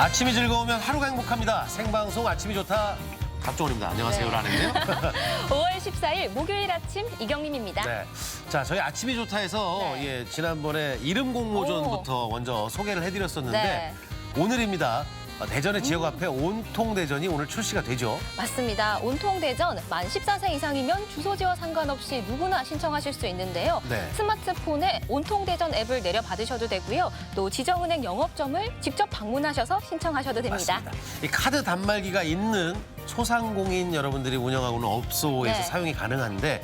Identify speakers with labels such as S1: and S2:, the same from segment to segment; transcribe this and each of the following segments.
S1: 아침이 즐거우면 하루가 행복합니다. 생방송 아침이 좋다. 박종원입니다. 안녕하세요.
S2: 네.
S1: 라는데요.
S2: 5월 14일 목요일 아침 이경림입니다.
S1: 네. 자, 저희 아침이 좋다에서
S2: 네.
S1: 예, 지난번에 이름 공모전부터 먼저 소개를 해드렸었는데
S2: 네.
S1: 오늘입니다. 대전의 지역 앞에 온통 대전이 오늘 출시가 되죠.
S2: 맞습니다. 온통 대전 만 14세 이상이면 주소지와 상관없이 누구나 신청하실 수 있는데요.
S1: 네.
S2: 스마트폰에 온통 대전 앱을 내려 받으셔도 되고요. 또 지정은행 영업점을 직접 방문하셔서 신청하셔도 됩니다.
S1: 맞습니다. 이 카드 단말기가 있는 소상공인 여러분들이 운영하고는 업소에서
S2: 네.
S1: 사용이 가능한데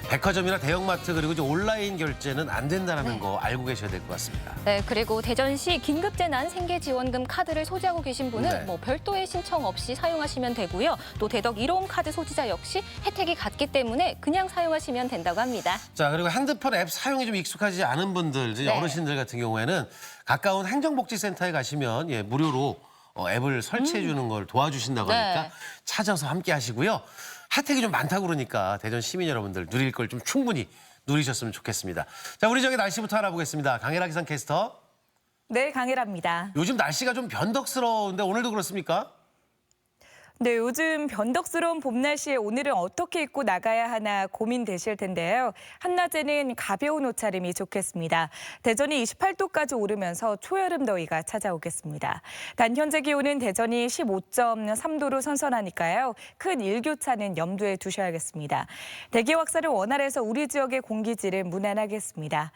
S1: 백화점이나 대형마트 그리고 이제 온라인 결제는 안 된다는
S2: 네.
S1: 거 알고 계셔야 될 것 같습니다.
S2: 네, 그리고 대전시 긴급재난 생계지원금 카드를 소지하고 계신 분은
S1: 네.
S2: 뭐 별도의 신청 없이 사용하시면 되고요. 또 대덕 1호 카드 소지자 역시 혜택이 같기 때문에 그냥 사용하시면 된다고 합니다.
S1: 자, 그리고 핸드폰 앱 사용이 좀 익숙하지 않은 분들, 이제
S2: 네.
S1: 어르신들 같은 경우에는 가까운 행정복지센터에 가시면 예, 무료로 앱을 설치해 주는 걸 도와주신다고 하니까
S2: 네.
S1: 찾아서 함께 하시고요. 혜택이 좀 많다고 그러니까 대전 시민 여러분들 누릴 걸 좀 충분히 누리셨으면 좋겠습니다. 자, 우리 저기 날씨부터 알아보겠습니다. 강혜라 기상캐스터.
S3: 네, 강혜라입니다.
S1: 요즘 날씨가 좀 변덕스러운데 오늘도 그렇습니까?
S3: 네, 요즘 변덕스러운 봄 날씨에 오늘은 어떻게 입고 나가야 하나 고민되실 텐데요. 한낮에는 가벼운 옷차림이 좋겠습니다. 대전이 28도까지 오르면서 초여름 더위가 찾아오겠습니다. 단 현재 기온은 대전이 15.3도로 선선하니까요. 큰 일교차는 염두에 두셔야겠습니다. 대기 확산을 원활해서 우리 지역의 공기질은 무난하겠습니다.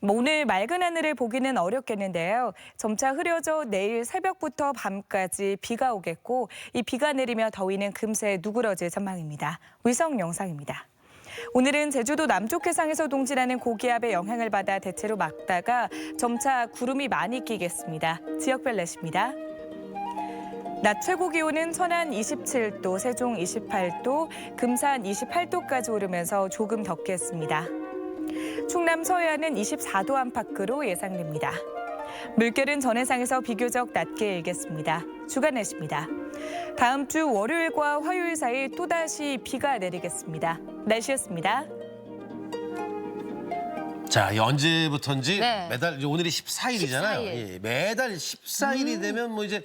S3: 오늘 맑은 하늘을 보기는 어렵겠는데요. 점차 흐려져 내일 새벽부터 밤까지 비가 오겠고 이 비가 내리며 더위는 금세 누그러질 전망입니다. 위성 영상입니다. 오늘은 제주도 남쪽 해상에서 동진하는 고기압의 영향을 받아 대체로 맑다가 점차 구름이 많이 끼겠습니다. 지역별 날씨입니다. 낮 최고 기온은 천안 27도, 세종 28도, 금산 28도까지 오르면서 조금 덥겠습니다. 충남 서해안은 24도 안팎으로 예상됩니다. 물결은 전해상에서 비교적 낮게 일겠습니다. 주간 날씨입니다. 다음 주 월요일과 화요일 사이 또다시 비가 내리겠습니다. 날씨였습니다.
S1: 자, 언제부턴지
S2: 네.
S1: 매달 이제 오늘이 14일이잖아요.
S2: 14일.
S1: 예, 매달 14일이 되면 뭐 이제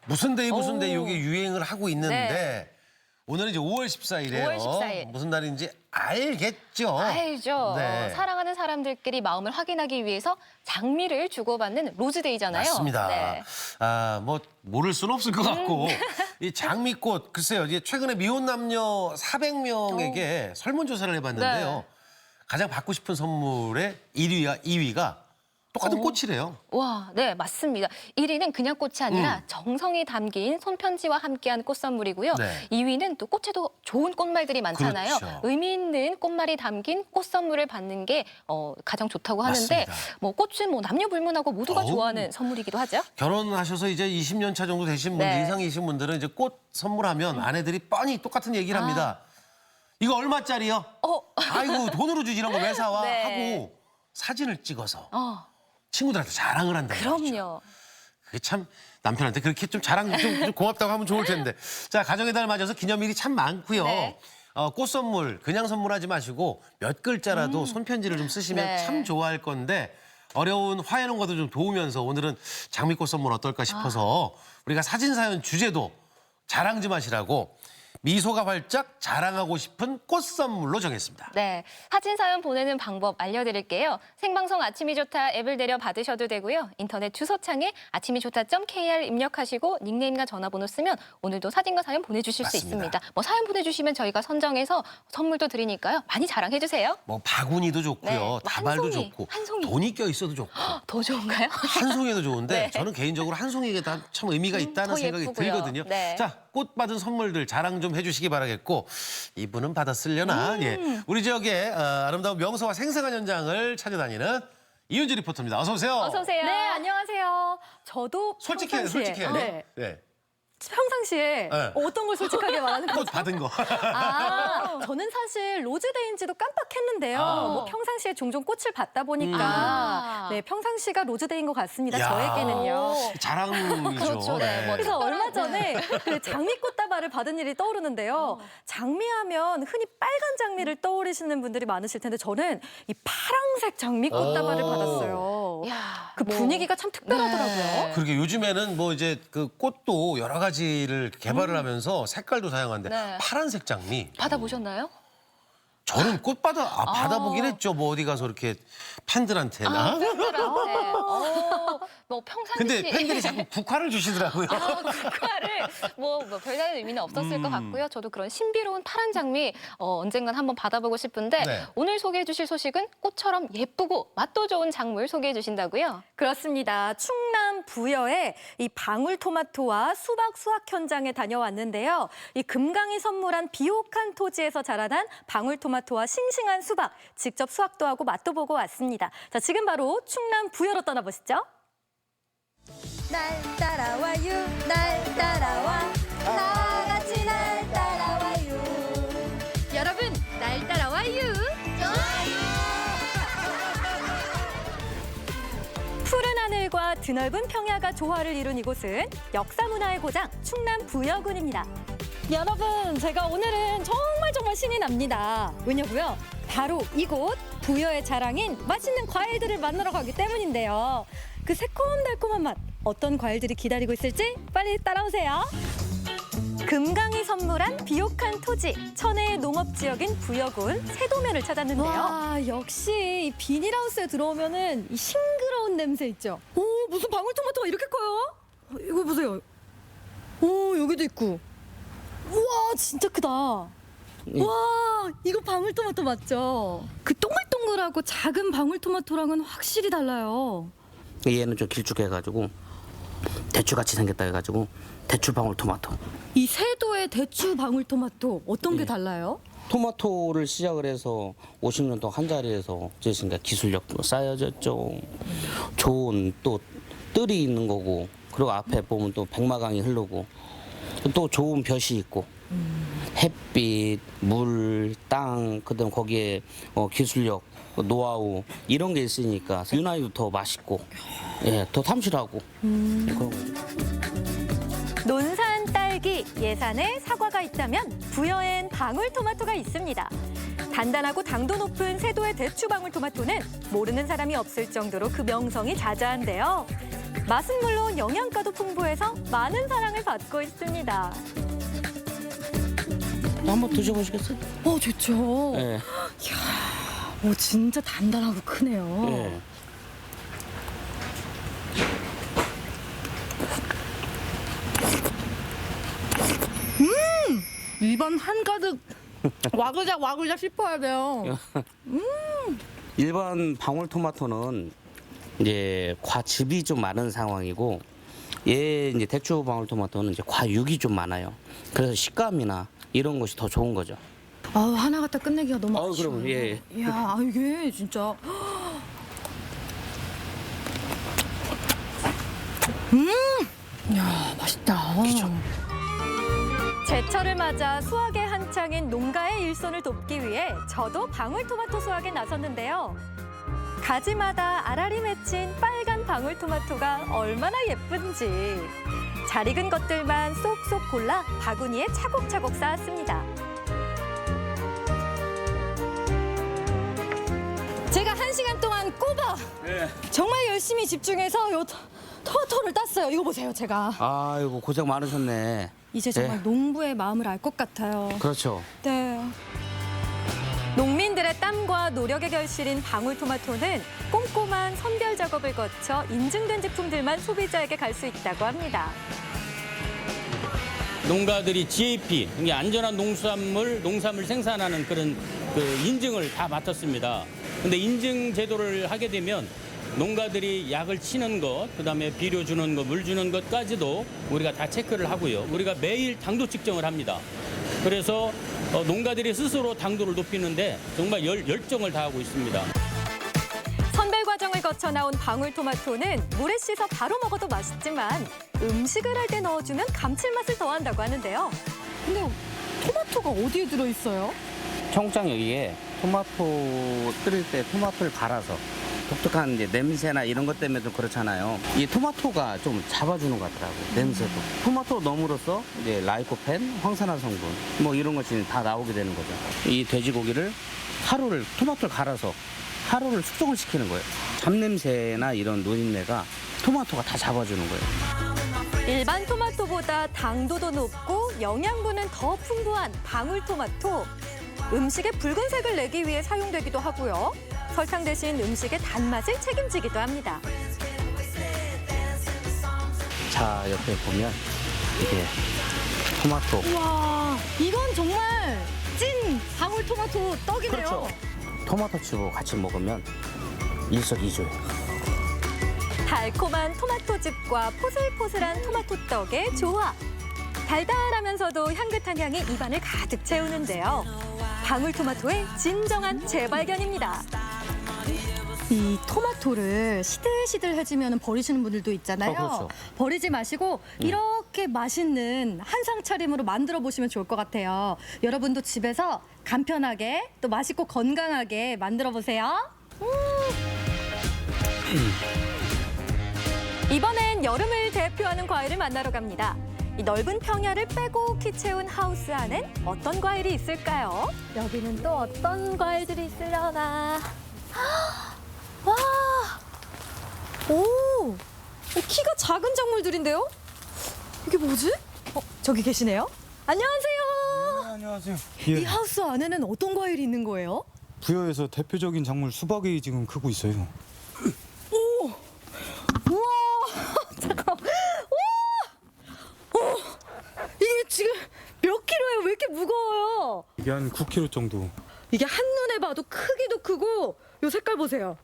S1: 무슨 데이 이게 유행을 하고 있는데
S2: 네.
S1: 오늘은 이제 5월 14일이에요.
S2: 5월 14일.
S1: 무슨 날인지 알겠죠?
S2: 알죠.
S1: 네.
S2: 사랑하는 사람들끼리 마음을 확인하기 위해서 장미를 주고받는 로즈데이잖아요.
S1: 맞습니다.
S2: 네.
S1: 아, 뭐 모를 수는 없을 것 같고 이 장미꽃 글쎄요. 이제 최근에 미혼 남녀 400명에게 설문조사를 해봤는데요.
S2: 네.
S1: 가장 받고 싶은 선물의 1위와 2위가 똑같은 꽃이래요.
S2: 와, 네, 맞습니다. 1위는 그냥 꽃이 아니라 정성이 담긴 손편지와 함께한 꽃 선물이고요.
S1: 네.
S2: 2위는 또 꽃에도 좋은 꽃말들이 많잖아요.
S1: 그렇죠.
S2: 의미 있는 꽃말이 담긴 꽃 선물을 받는 게 가장 좋다고 하는데
S1: 맞습니다.
S2: 뭐 꽃은 뭐 남녀 불문하고 모두가
S1: 어우.
S2: 좋아하는 선물이기도 하죠.
S1: 결혼하셔서 이제 20년 차 정도 되신 분들
S2: 네.
S1: 이상이신 분들은 이제 꽃 선물하면 아내들이 뻔히 똑같은 얘기를 합니다. 이거 얼마짜리요? 아이고 돈으로 주지 이런 거 왜 사와?
S2: 네.
S1: 하고 사진을 찍어서
S2: 어,
S1: 친구들한테 자랑을 한다.
S2: 그럼요.
S1: 그게 참 남편한테 그렇게 좀 자랑 좀 고맙다고 하면 좋을 텐데. 자, 가정의 달 맞아서 기념일이 참 많고요.
S2: 네.
S1: 꽃 선물 그냥 선물하지 마시고 몇 글자라도 손편지를 좀 쓰시면
S2: 네.
S1: 참 좋아할 건데 어려운 화해농가도 좀 도우면서 오늘은 장미꽃 선물 어떨까 싶어서 우리가 사진사연 주제도 자랑 좀 하시라고 미소가 활짝 자랑하고 싶은 꽃 선물로 정했습니다.
S2: 네, 사진 사연 보내는 방법 알려드릴게요. 생방송 아침이 좋다 앱을 내려 받으셔도 되고요. 인터넷 주소창에 아침이좋다.kr 입력하시고 닉네임과 전화번호 쓰면 오늘도 사진과 사연 보내주실 수
S1: 맞습니다.
S2: 있습니다. 뭐 사연 보내주시면 저희가 선정해서 선물도 드리니까요. 많이 자랑해주세요.
S1: 뭐 바구니도 좋고요.
S2: 네, 뭐
S1: 다발도
S2: 한 송이,
S1: 좋고
S2: 한 송이.
S1: 돈이 껴 있어도 좋고.
S2: 더 좋은가요?
S1: 한 송이도 좋은데
S2: 네.
S1: 저는 개인적으로 한 송이가 참 의미가 있다는
S2: 더
S1: 생각이
S2: 예쁘고요.
S1: 들거든요.
S2: 네.
S1: 자, 꽃 받은 선물들 자랑 좀 해주시기 바라겠고 이분은 받았으려나. 예. 우리 지역의 아름다운 명소와 생생한 현장을 찾아다니는 이윤주 리포터입니다. 어서 오세요.
S2: 어서 오세요.
S4: 네, 안녕하세요. 저도
S1: 솔직해야 돼,
S4: 평상시에,
S1: 솔직해야 돼. 네.
S4: 평상시에
S1: 네.
S4: 어떤 걸 솔직하게 말하는
S1: 꽃
S4: 거죠?
S1: 받은 거.
S4: 저는 사실 로즈데이인지도 깜빡했는데요. 뭐 평상시에 종종 꽃을 받다 보니까 네, 평상시가 로즈데이인 것 같습니다.
S1: 야.
S4: 저에게는요.
S1: 자랑이죠.
S2: 그렇죠, 네. 뭐
S4: 그래서 얼마 전에 그 장미꽃다발 꽃다발을 받은 일이 떠오르는데요. 장미하면 흔히 빨간 장미를 떠올리시는 분들이 많으실 텐데 저는 이 파란색 장미 꽃다발을
S1: 오.
S4: 받았어요.
S2: 야,
S4: 그 분위기가 참 특별하더라고요.
S2: 네.
S1: 그러게 요즘에는 뭐 이제 그 꽃도 여러 가지를 개발을 하면서 색깔도 다양한데
S2: 네.
S1: 파란색 장미.
S2: 받아보셨나요?
S1: 저는 꽃 받아보긴 했죠. 뭐 어디 가서 이렇게 팬들한테나.
S2: 팬들한테. 뭐 평상시.
S1: 근데 팬들이 자꾸 국화를 주시더라고요.
S2: 국화를 뭐 별다른 의미는 없었을 것 같고요. 저도 그런 신비로운 파란 장미 언젠간 한번 받아보고 싶은데
S1: 네.
S2: 오늘 소개해 주실 소식은 꽃처럼 예쁘고 맛도 좋은 작물 소개해 주신다고요?
S4: 그렇습니다. 충남 부여의 이 방울토마토와 수박 수확 현장에 다녀왔는데요. 이 금강이 선물한 비옥한 토지에서 자라난 방울토마토와 싱싱한 수박, 직접 수확도 하고 맛도 보고 왔습니다. 자, 지금 바로 충남 부여로 떠나보시죠. 날 따라와요, 날 따라와, 다 같이 날 따라와요.
S2: 여러분, 날 따라와요.
S4: 푸른 하늘과 드넓은 평야가 조화를 이룬 이곳은 역사문화의 고장 충남 부여군입니다. 여러분, 제가 오늘은 정말 신이 납니다. 왜냐고요? 바로 이곳 부여의 자랑인 맛있는 과일들을 만나러 가기 때문인데요. 그 새콤달콤한 맛, 어떤 과일들이 기다리고 있을지 빨리 따라오세요. 금강이 선물한 비옥한 토지, 천혜의 농업지역인 부여군 세도면을 찾았는데요. 와, 역시 이 비닐하우스에 들어오면은 이 싱그러운 냄새 있죠. 오, 무슨 방울토마토가 이렇게 커요? 이거 보세요. 오, 여기도 있고. 우와, 진짜 크다. 와, 이거 방울토마토 맞죠? 그 동글동글하고 작은 방울토마토랑은 확실히 달라요.
S5: 얘는 좀 길쭉해가지고 대추같이 생겼다 해가지고 대추 방울토마토.
S4: 이 세도의 대추 방울토마토 어떤 게
S5: 예.
S4: 달라요?
S5: 토마토를 시작을 해서 50년 동안 한 자리에서 지었으니까 기술력도 쌓여졌죠. 좋은 또 뜰이 있는 거고, 그리고 앞에 보면 또 백마강이 흐르고 또 좋은 볕이 있고 햇빛, 물, 땅, 그다음 거기에 기술력, 노하우 이런 게 있으니까 유난히도 더 맛있고, 예, 더 탐실하고 그런 거죠.
S4: 논산 딸기, 예산에 사과가 있다면 부여엔 방울토마토가 있습니다. 단단하고 당도 높은 세도의 대추 방울토마토는 모르는 사람이 없을 정도로 그 명성이 자자한데요. 맛은 물론 영양가도 풍부해서 많은 사랑을 받고 있습니다.
S5: 한번 드셔보시겠어요?
S4: 좋죠.
S5: 예.
S4: 오, 진짜 단단하고 크네요.
S5: 예.
S4: 입안 한가득 와글작 씹어야 돼요.
S5: 일반 방울토마토는 이제 과즙이 좀 많은 상황이고, 얘 이제 대추 방울토마토는 이제 과육이 좀 많아요. 그래서 식감이나 이런 것이 더 좋은 거죠.
S4: 하나 갖다 끝내기가 너무 아쉬워요.
S5: 그럼 예.
S4: 이야, 이게 진짜. 야, 맛있다.
S5: 그죠.
S4: 제철을 맞아 수확에 한창인 농가의 일손을 돕기 위해 저도 방울토마토 수확에 나섰는데요. 가지마다 알알이 맺힌 빨간 방울토마토가 얼마나 예쁜지. 잘 익은 것들만 쏙쏙 골라 바구니에 차곡차곡 쌓았습니다. 제가 1시간 동안 꼽아 정말 열심히 집중해서 요 토마토를 땄어요. 이거 보세요, 제가.
S5: 아이고 고생 많으셨네.
S4: 이제 정말
S5: 네.
S4: 농부의 마음을 알 것 같아요.
S5: 그렇죠.
S4: 네. 농민들의 땀과 노력의 결실인 방울토마토는 꼼꼼한 선별 작업을 거쳐 인증된 제품들만 소비자에게 갈 수 있다고 합니다.
S6: 농가들이 GAP, 이게 안전한 농산물 생산하는 그런 그 인증을 다 맡았습니다. 근데 인증 제도를 하게 되면 농가들이 약을 치는 것, 그다음에 비료 주는 것, 물 주는 것까지도 우리가 다 체크를 하고요. 우리가 매일 당도 측정을 합니다. 그래서 농가들이 스스로 당도를 높이는데 정말 열정을 다하고 있습니다.
S4: 선별 과정을 거쳐 나온 방울토마토는 물에 씻어 바로 먹어도 맛있지만 음식을 할 때 넣어주면 감칠맛을 더한다고 하는데요. 근데 토마토가 어디에 들어있어요?
S5: 청장 여기에 토마토 끓일 때 토마토를 갈아서 독특한 이제 냄새나 이런 것 때문에 좀 그렇잖아요. 이 토마토가 좀 잡아주는 것 같더라고요. 냄새도. 토마토 넣음으로써 이제 라이코펜, 황산화 성분 뭐 이런 것이 다 나오게 되는 거죠. 이 돼지고기를 토마토를 갈아서 하루를 숙성을 시키는 거예요. 잡냄새나 이런 노린내가 토마토가 다 잡아주는 거예요.
S4: 일반 토마토보다 당도도 높고 영양분은 더 풍부한 방울토마토. 음식에 붉은색을 내기 위해 사용되기도 하고요. 설탕 대신 음식의 단맛을 책임지기도 합니다.
S5: 자, 옆에 보면 이게 토마토.
S4: 와, 이건 정말 찐 방울토마토 떡이네요.
S5: 그렇죠. 토마토칩하고 같이 먹으면 일석이조예요.
S4: 달콤한 토마토즙과 포슬포슬한 토마토 떡의 조화. 달달하면서도 향긋한 향이 입안을 가득 채우는데요. 방울토마토의 진정한 재발견입니다. 이 토마토를 시들시들해지면 버리시는 분들도 있잖아요.
S5: 그렇죠.
S4: 버리지 마시고 이렇게 맛있는 한상 차림으로 만들어 보시면 좋을 것 같아요. 여러분도 집에서 간편하게 또 맛있고 건강하게 만들어 보세요. 이번엔 여름을 대표하는 과일을 만나러 갑니다. 이 넓은 평야를 빼곡히 채운 하우스 안엔 어떤 과일이 있을까요? 여기는 또 어떤 과일들이 있으려나? 와, 오, 키가 작은 작물들인데요? 이게 뭐지? 저기 계시네요. 안녕하세요.
S7: 네, 안녕하세요.
S4: 이
S7: 예,
S4: 하우스 안에는 어떤 과일이 있는 거예요?
S7: 부여에서 대표적인 작물 수박이 지금 크고 있어요.
S4: 우와, 잠깐만. 우와, 이게 지금 몇 킬로예요? 왜 이렇게 무거워요?
S7: 이게 한 9kg 정도.
S4: 이게 한눈에 봐도 크기도 크고 요 색깔 보세요.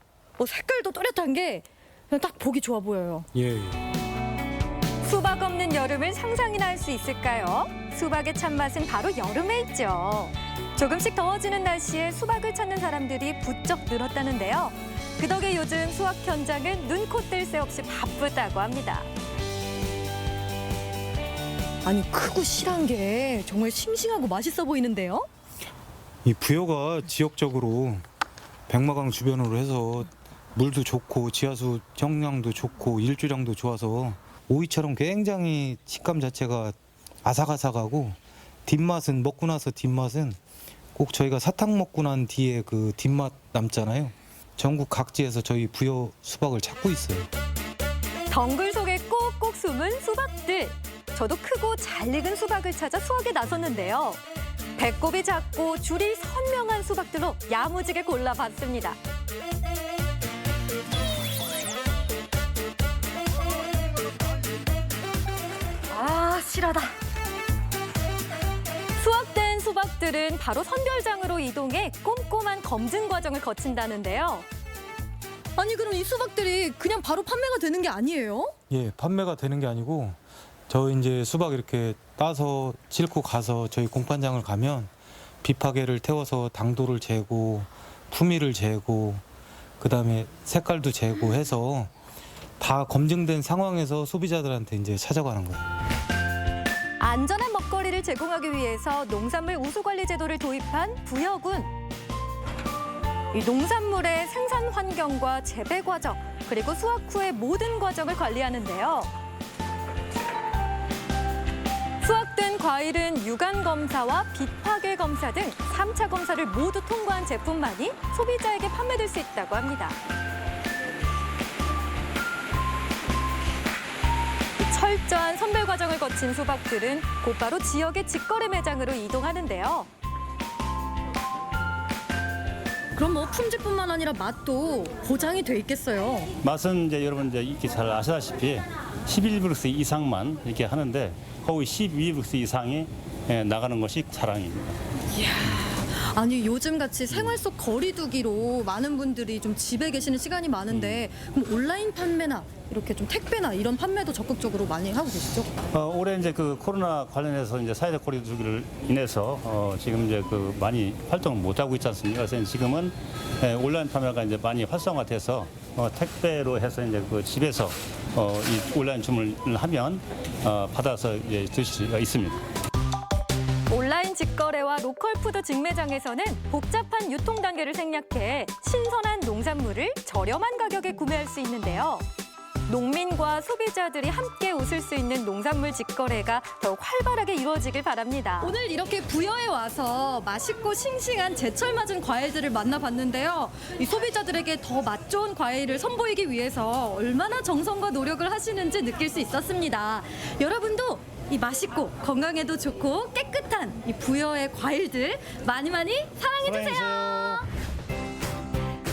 S4: 색깔도 또렷한 게 그냥 딱 보기 좋아 보여요.
S7: 예.
S4: 수박 없는 여름을 상상이나 할 수 있을까요? 수박의 참맛은 바로 여름에 있죠. 조금씩 더워지는 날씨에 수박을 찾는 사람들이 부쩍 늘었다는데요. 그 덕에 요즘 수확 현장은 눈코 뜰 새 없이 바쁘다고 합니다. 아니, 크고 실한 게 정말 싱싱하고 맛있어 보이는데요?
S7: 이 부여가 지역적으로 백마강 주변으로 해서 물도 좋고 지하수 정량도 좋고 일조량도 좋아서 오이처럼 굉장히 식감 자체가 아삭아삭하고 뒷맛은 먹고 나서 뒷맛은 꼭 저희가 사탕 먹고 난 뒤에 그 뒷맛 남잖아요. 전국 각지에서 저희 부여 수박을 찾고 있어요.
S4: 덩굴 속에 꼭꼭 숨은 수박들. 저도 크고 잘 익은 수박을 찾아 수확에 나섰는데요. 배꼽이 작고 줄이 선명한 수박들로 야무지게 골라봤습니다. 아, 실하다. 수확된 수박들은 바로 선별장으로 이동해 꼼꼼한 검증 과정을 거친다는데요. 아니, 그럼 이 수박들이 그냥 바로 판매가 되는 게 아니에요?
S7: 예, 판매가 되는 게 아니고 저 이제 수박 이렇게 따서 싣고 가서 저희 공판장을 가면 비파괴를 태워서 당도를 재고 품위를 재고 그다음에 색깔도 재고 해서 다 검증된 상황에서 소비자들한테 이제 찾아가는 거예요.
S4: 안전한 먹거리를 제공하기 위해서 농산물 우수관리 제도를 도입한 부여군. 이 농산물의 생산 환경과 재배 과정, 그리고 수확 후의 모든 과정을 관리하는데요. 수확된 과일은 유관 검사와 빛파괴 검사 등 3차 검사를 모두 통과한 제품만이 소비자에게 판매될 수 있다고 합니다. 철저한 선별 과정을 거친 수박들은 곧바로 지역의 직거래 매장으로 이동하는데요. 그럼 뭐 품질뿐만 아니라 맛도 보장이 돼 있겠어요.
S8: 맛은 이제 여러분 이제 익히 잘 아시다시피 11브룩스 이상만 이렇게 하는데 거의 12브룩스 이상이 나가는 것이 자랑입니다.
S4: 아니, 요즘 같이 생활 속 거리두기로 많은 분들이 좀 집에 계시는 시간이 많은데 그럼 온라인 판매나 이렇게 좀 택배나 이런 판매도 적극적으로 많이 하고 계시죠?
S8: 올해 이제 그 코로나 관련해서 이제 사회적 거리두기를 인해서 지금 이제 그 많이 활동을 못 하고 있지 않습니까? 그래서 지금은 온라인 판매가 이제 많이 활성화돼서 택배로 해서 이제 그 집에서 이 온라인 주문을 하면 받아서 이제 드실 수가 있습니다.
S4: 온라인 직거래와 로컬푸드 직매장에서는 복잡한 유통 단계를 생략해 신선한 농산물을 저렴한 가격에 구매할 수 있는데요. 농민과 소비자들이 함께 웃을 수 있는 농산물 직거래가 더욱 활발하게 이루어지길 바랍니다.
S9: 오늘 이렇게 부여에 와서 맛있고 싱싱한 제철 맞은 과일들을 만나봤는데요. 이 소비자들에게 더 맛 좋은 과일을 선보이기 위해서 얼마나 정성과 노력을 하시는지 느낄 수 있었습니다. 여러분도 이 맛있고 건강에도 좋고 깨끗한 이 부여의 과일들 많이 사랑해주세요.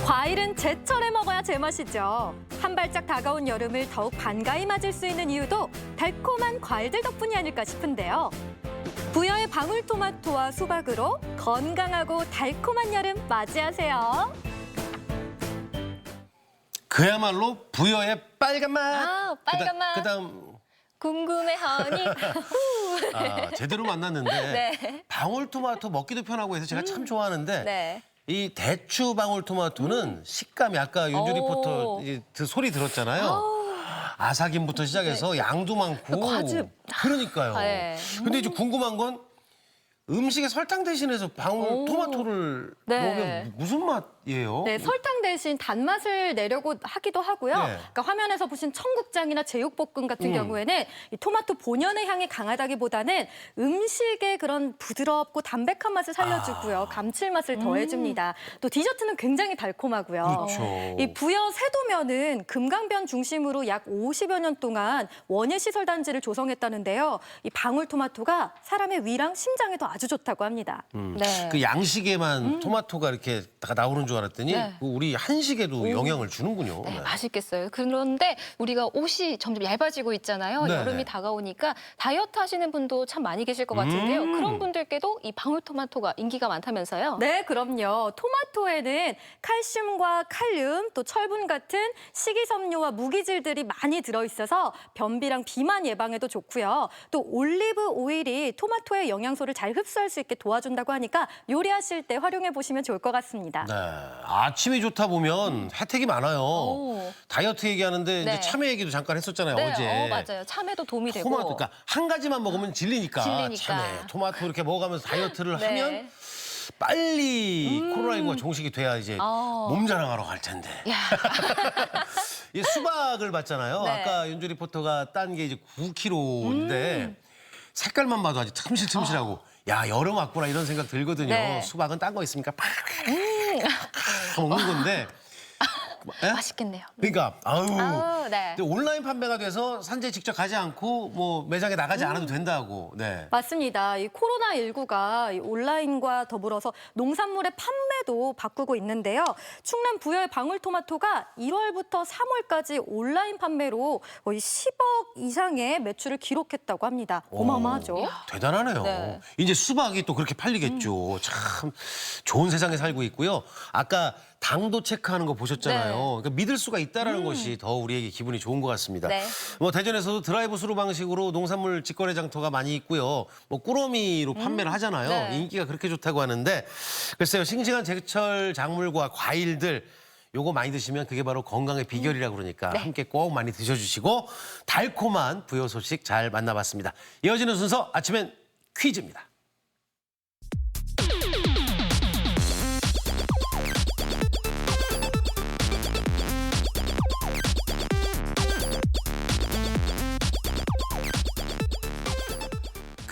S4: 과일은 제철에 먹어야 제맛이죠. 한 발짝 다가온 여름을 더욱 반가이 맞을 수 있는 이유도 달콤한 과일들 덕분이 아닐까 싶은데요. 부여의 방울토마토와 수박으로 건강하고 달콤한 여름 맞이하세요.
S1: 그야말로 부여의 빨간 맛.
S2: 아, 빨간 맛.
S1: 그다음
S2: 궁금해하니.
S1: 제대로 만났는데
S2: 네.
S1: 방울토마토 먹기도 편하고 해서 제가 참 좋아하는데
S2: 네.
S1: 이 대추 방울토마토는 식감이 아까 윤주
S2: 오.
S1: 리포터 그 소리 들었잖아요. 아삭임부터 시작해서 양도 많고.
S2: 과즙.
S1: 그러니까요.
S2: 네.
S1: 근데 이제 궁금한 건 음식에 설탕 대신해서 방울토마토를
S2: 네.
S1: 먹으면 무슨 맛이에요?
S9: 네, 설탕 대신 단맛을 내려고 하기도 하고요.
S1: 네.
S9: 그러니까 화면에서 보신 청국장이나 제육볶음 같은 경우에는 이 토마토 본연의 향이 강하다기보다는 음식의 그런 부드럽고 담백한 맛을 살려주고요. 감칠맛을 더해줍니다. 또 디저트는 굉장히 달콤하고요.
S1: 그렇죠.
S9: 이 부여 세도면은 금강변 중심으로 약 50여 년 동안 원예 시설 단지를 조성했다는데요. 이 방울토마토가 사람의 위랑 심장에도 아주 좋다고 합니다.
S2: 네.
S1: 그 양식에만 토마토가 이렇게 다 나오는 줄 알았더니
S2: 네.
S1: 우리 한식에도 영향을 주는군요.
S2: 네, 맛있겠어요. 그런데 우리가 옷이 점점 얇아지고 있잖아요.
S1: 네,
S2: 여름이
S1: 네.
S2: 다가오니까 다이어트 하시는 분도 참 많이 계실 것 같은데요. 그런 분들께도 이 방울토마토가 인기가 많다면서요?
S9: 네, 그럼요. 토마토에는 칼슘과 칼륨, 또 철분 같은 식이섬유와 무기질들이 많이 들어있어서 변비랑 비만 예방에도 좋고요. 또 올리브 오일이 토마토의 영양소를 잘 흡수할 수 있게 도와준다고 하니까 요리하실 때 활용해 보시면 좋을 것 같습니다.
S1: 네. 아침이 좋다 보면 혜택이 많아요.
S2: 오.
S1: 다이어트 얘기하는데
S2: 네.
S1: 이제 참외 얘기도 잠깐 했었잖아요,
S2: 네,
S1: 어제.
S2: 맞아요. 참외도 도움이 되고.
S1: 토마토, 그러니까 한 가지만 먹으면 질리니까,
S2: 질리니까.
S1: 참외, 토마토 이렇게 먹어가면서 다이어트를
S2: 네.
S1: 하면 빨리 코로나19가 종식이 돼야 이제 몸 자랑하러 갈 텐데.
S2: 야.
S1: 이 수박을 봤잖아요.
S2: 네.
S1: 아까 윤주 리포터가 딴 게 이제 9kg인데 색깔만 봐도 아주 틈실틈실하고 야 여름 왔구나 이런 생각 들거든요.
S2: 네.
S1: 수박은 딴 거 있으니까 팍 먹는 건데. 예?
S2: 맛있겠네요.
S1: 그러니까 아우.
S2: 네.
S1: 근데 온라인 판매가 돼서 산지에 직접 가지 않고 뭐 매장에 나가지 않아도 된다고. 네.
S9: 맞습니다. 이 코로나19가 온라인과 더불어서 농산물의 판매도 바꾸고 있는데요. 충남 부여의 방울토마토가 1월부터 3월까지 온라인 판매로 거의 10억 이상의 매출을 기록했다고 합니다. 어마어마하죠.
S1: 대단하네요.
S2: 네.
S1: 이제 수박이 또 그렇게 팔리겠죠. 참 좋은 세상에 살고 있고요. 아까 당도 체크하는 거 보셨잖아요.
S2: 네.
S1: 그러니까 믿을 수가 있다라는 것이 더 우리에게 기분이 좋은 것 같습니다.
S2: 네.
S1: 뭐 대전에서도 드라이브 스루 방식으로 농산물 직거래 장터가 많이 있고요. 뭐 꾸러미로 판매를 하잖아요.
S2: 네.
S1: 인기가 그렇게 좋다고 하는데 글쎄요. 싱싱한 제철 작물과 과일들 요거 많이 드시면 그게 바로 건강의 비결이라고 그러니까 함께 꼭 많이 드셔주시고 달콤한 부여 소식 잘 만나봤습니다. 이어지는 순서 아침엔 퀴즈입니다.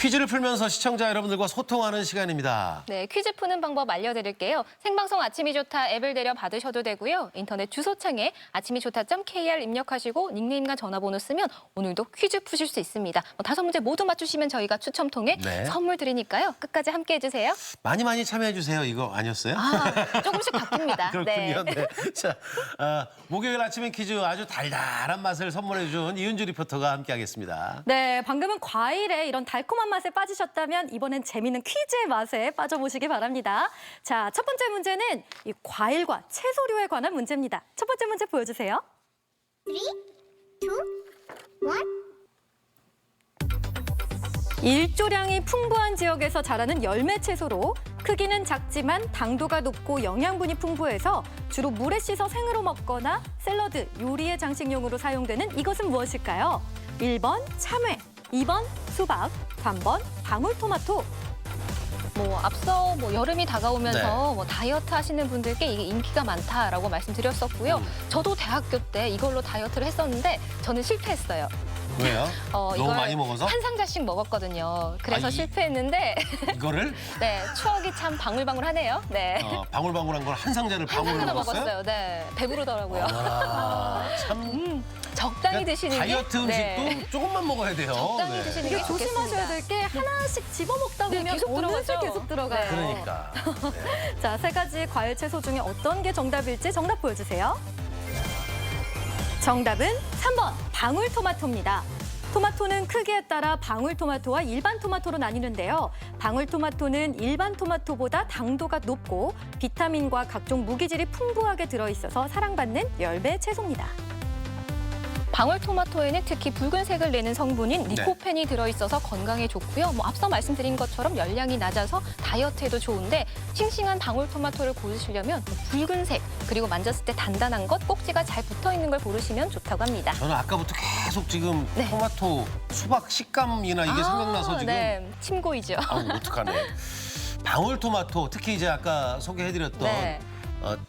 S1: 퀴즈를 풀면서 시청자 여러분들과 소통하는 시간입니다.
S2: 네, 퀴즈 푸는 방법 알려드릴게요. 생방송 아침이 좋다 앱을 내려 받으셔도 되고요. 인터넷 주소창에 아침이 좋다.kr 입력하시고 닉네임과 전화번호 쓰면 오늘도 퀴즈 푸실 수 있습니다. 5문제 모두 맞추시면 저희가 추첨 통해
S1: 네.
S2: 선물 드리니까요. 끝까지 함께 해주세요.
S1: 많이 참여해 주세요. 이거 아니었어요?
S2: 조금씩 바뀝니다.
S1: 그렇군요. 네. 자, 목요일 아침엔 퀴즈 아주 달달한 맛을 선물해 준 이은주 리포터가 함께하겠습니다.
S9: 네, 방금은 과일의 이런 달콤한 맛에 빠지셨다면 이번엔 재미있는 퀴즈의 맛에 빠져보시기 바랍니다. 자, 첫 번째 문제는 이 과일과 채소류에 관한 문제입니다. 첫 번째 문제 보여주세요.
S10: 3, 2, 1.
S4: 일조량이 풍부한 지역에서 자라는 열매 채소로 크기는 작지만 당도가 높고 영양분이 풍부해서 주로 물에 씻어 생으로 먹거나 샐러드, 요리의 장식용으로 사용되는 이것은 무엇일까요? 1번 참외, 2번 수박, 3번 방울토마토.
S2: 뭐 앞서 뭐 여름이 다가오면서
S1: 네.
S2: 뭐 다이어트 하시는 분들께 이게 인기가 많다라고 말씀드렸었고요. 저도 대학교 때 이걸로 다이어트를 했었는데 저는 실패했어요.
S1: 왜요? 너무
S2: 이걸
S1: 많이 먹어서?
S2: 한 상자씩 먹었거든요. 그래서
S1: 아,
S2: 실패했는데
S1: 이거를
S2: 네, 추억이 참 방울방울하네요. 네.
S1: 방울방울한 걸 한 상자를
S2: 한
S1: 방울로
S2: 상자나
S1: 먹었어요?
S2: 먹었어요. 네. 배부르더라고요.
S1: 아, 참
S2: 적당히
S1: 그러니까
S2: 드시는 게
S1: 다이어트 음식도
S2: 네.
S1: 조금만 먹어야 돼요.
S2: 적당히
S1: 네.
S2: 드시는
S9: 이게
S2: 게
S9: 조심하셔야
S2: 좋겠습니다.
S9: 될 게 하나씩 집어먹다
S2: 네,
S9: 보면
S2: 계속
S9: 어느새
S2: 들어가죠.
S9: 계속 들어가요.
S1: 그러니까. 네.
S4: 자, 세 가지 과일 채소 중에 어떤 게 정답일지 정답 보여주세요. 정답은 3번 방울토마토입니다. 토마토는 크기에 따라 방울토마토와 일반 토마토로 나뉘는데요. 방울토마토는 일반 토마토보다 당도가 높고 비타민과 각종 무기질이 풍부하게 들어있어서 사랑받는 열매 채소입니다.
S2: 방울토마토에는 특히 붉은색을 내는 성분인
S1: 네.
S2: 리코펜이 들어있어서 건강에 좋고요. 뭐 앞서 말씀드린 것처럼 열량이 낮아서 다이어트에도 좋은데 싱싱한 방울토마토를 고르시려면 붉은색 그리고 만졌을 때 단단한 것, 꼭지가 잘 붙어있는 걸 고르시면 좋다고 합니다.
S1: 저는 아까부터 계속 지금
S2: 네.
S1: 토마토 수박 식감이나 이게 생각나서 지금
S2: 네, 침 고이죠.
S1: 아우 어떡하네. 방울토마토 특히 이제 아까 소개해드렸던
S2: 네.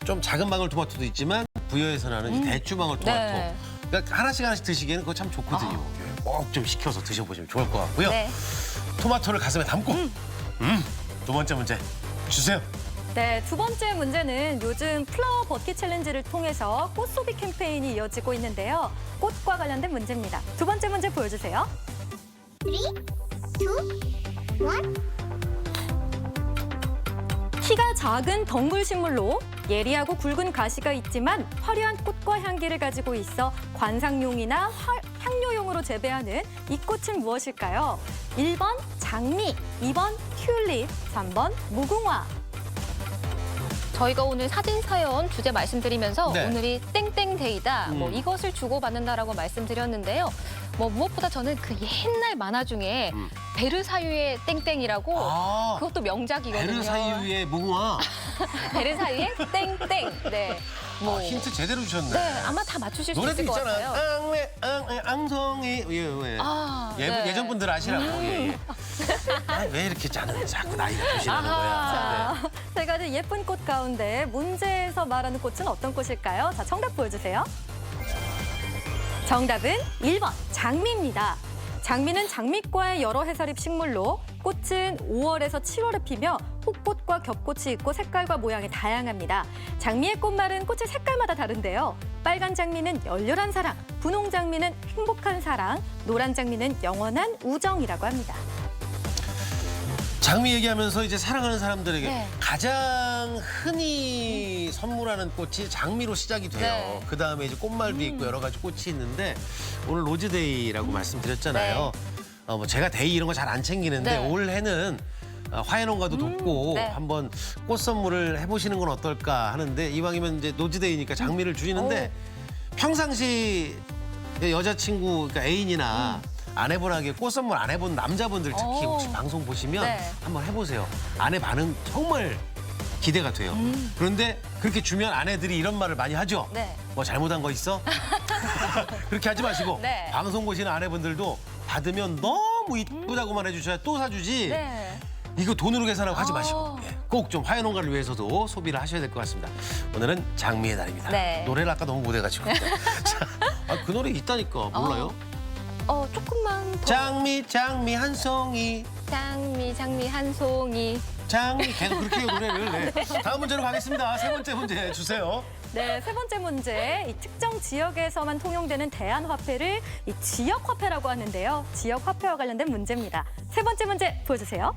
S1: 좀 작은 방울토마토도 있지만 부여에서 나는 이 대추 방울토마토.
S2: 네.
S1: 그러니까 하나씩 드시기에는 그거 참 좋거든요. 꼭 좀 시켜서 드셔보시면 좋을 것 같고요.
S2: 네.
S1: 토마토를 가슴에 담고 두 번째 문제 주세요.
S4: 네, 두 번째 문제는 요즘 플라워 버킷 챌린지를 통해서 꽃소비 캠페인이 이어지고 있는데요. 꽃과 관련된 문제입니다. 두 번째 문제 보여주세요. 키가 작은 덩굴 식물로 예리하고 굵은 가시가 있지만 화려한 꽃과 향기를 가지고 있어 관상용이나 향료용으로 재배하는 이 꽃은 무엇일까요? 1번 장미, 2번 튤립, 3번 무궁화.
S2: 저희가 오늘 사진 사연 주제 말씀드리면서
S1: 네.
S2: 오늘이 땡땡데이다. 뭐 이것을 주고받는다라고 말씀드렸는데요. 뭐 무엇보다 저는 그 옛날 만화 중에 베르사유의 땡땡이라고
S1: 아,
S2: 그것도 명작이거든요.
S1: 베르사유의 무궁화.
S2: 베르사유의 땡땡. 네. 뭐
S1: 힌트 제대로 주셨네.
S2: 네, 아마 다 맞추실 수
S1: 노래도
S2: 있을 것
S1: 있잖아.
S2: 같아요.
S1: 앙송이.
S2: 아, 네.
S1: 예전 분들 아시라고. 예. 아, 왜 이렇게 자꾸 나이가 드시는 거야.
S4: 자,
S1: 네.
S4: 세 가지 예쁜 꽃 가운데 문제에서 말하는 꽃은 어떤 꽃일까요? 자, 정답 보여주세요. 정답은 1번 장미입니다. 장미는 장미과의 여러 해살입 식물로 꽃은 5월에서 7월에 피며 혹꽃과 겹꽃이 있고 색깔과 모양이 다양합니다. 장미의 꽃말은 꽃의 색깔마다 다른데요. 빨간 장미는 열렬한 사랑, 분홍 장미는 행복한 사랑, 노란 장미는 영원한 우정이라고 합니다.
S1: 장미 얘기하면서 이제 사랑하는 사람들에게
S2: 네.
S1: 가장 흔히 선물하는 꽃이 장미로 시작이 돼요.
S2: 네.
S1: 그다음에 이제 꽃말도 있고 여러 가지 꽃이 있는데 오늘 로즈데이라고 말씀드렸잖아요. 뭐 제가 데이 이런 거 잘 안 챙기는데
S2: 네.
S1: 올해는 화훼농가도 돕고
S2: 네.
S1: 한번 꽃 선물을 해보시는 건 어떨까 하는데 이왕이면 이제 로즈데이니까 장미를 주시는데 평상시 여자친구 그러니까 애인이나 아내분에게 꽃 선물 안 해본 남자분들 특히 혹시 방송 보시면
S2: 네.
S1: 한번 해보세요. 아내 반응 정말 기대가 돼요. 그런데 그렇게 주면 아내들이 이런 말을 많이 하죠.
S2: 네.
S1: 뭐 잘못한 거 있어? 그렇게 하지 마시고
S2: 네.
S1: 방송 보시는 아내분들도 받으면 너무 이쁘다고만 해주셔야 또 사주지.
S2: 네.
S1: 이거 돈으로 계산하고 하지 마시고 꼭 좀 화훼농가를 위해서도 소비를 하셔야 될 것 같습니다. 오늘은 장미의 날입니다.
S2: 네.
S1: 노래를 아까 너무 못해가지고. 자, 그 노래 있다니까 몰라요?
S2: 조금만 더.
S1: 장미 한 송이
S2: 장미 한 송이.
S1: 장미 계속 그렇게 해요 노래를. 네. 다음 문제로 가겠습니다. 세 번째 문제 주세요.
S4: 네, 세 번째 문제. 이 특정 지역에서만 통용되는 대안화폐를 이 지역화폐라고 하는데요. 지역화폐와 관련된 문제입니다. 세 번째 문제 보여주세요.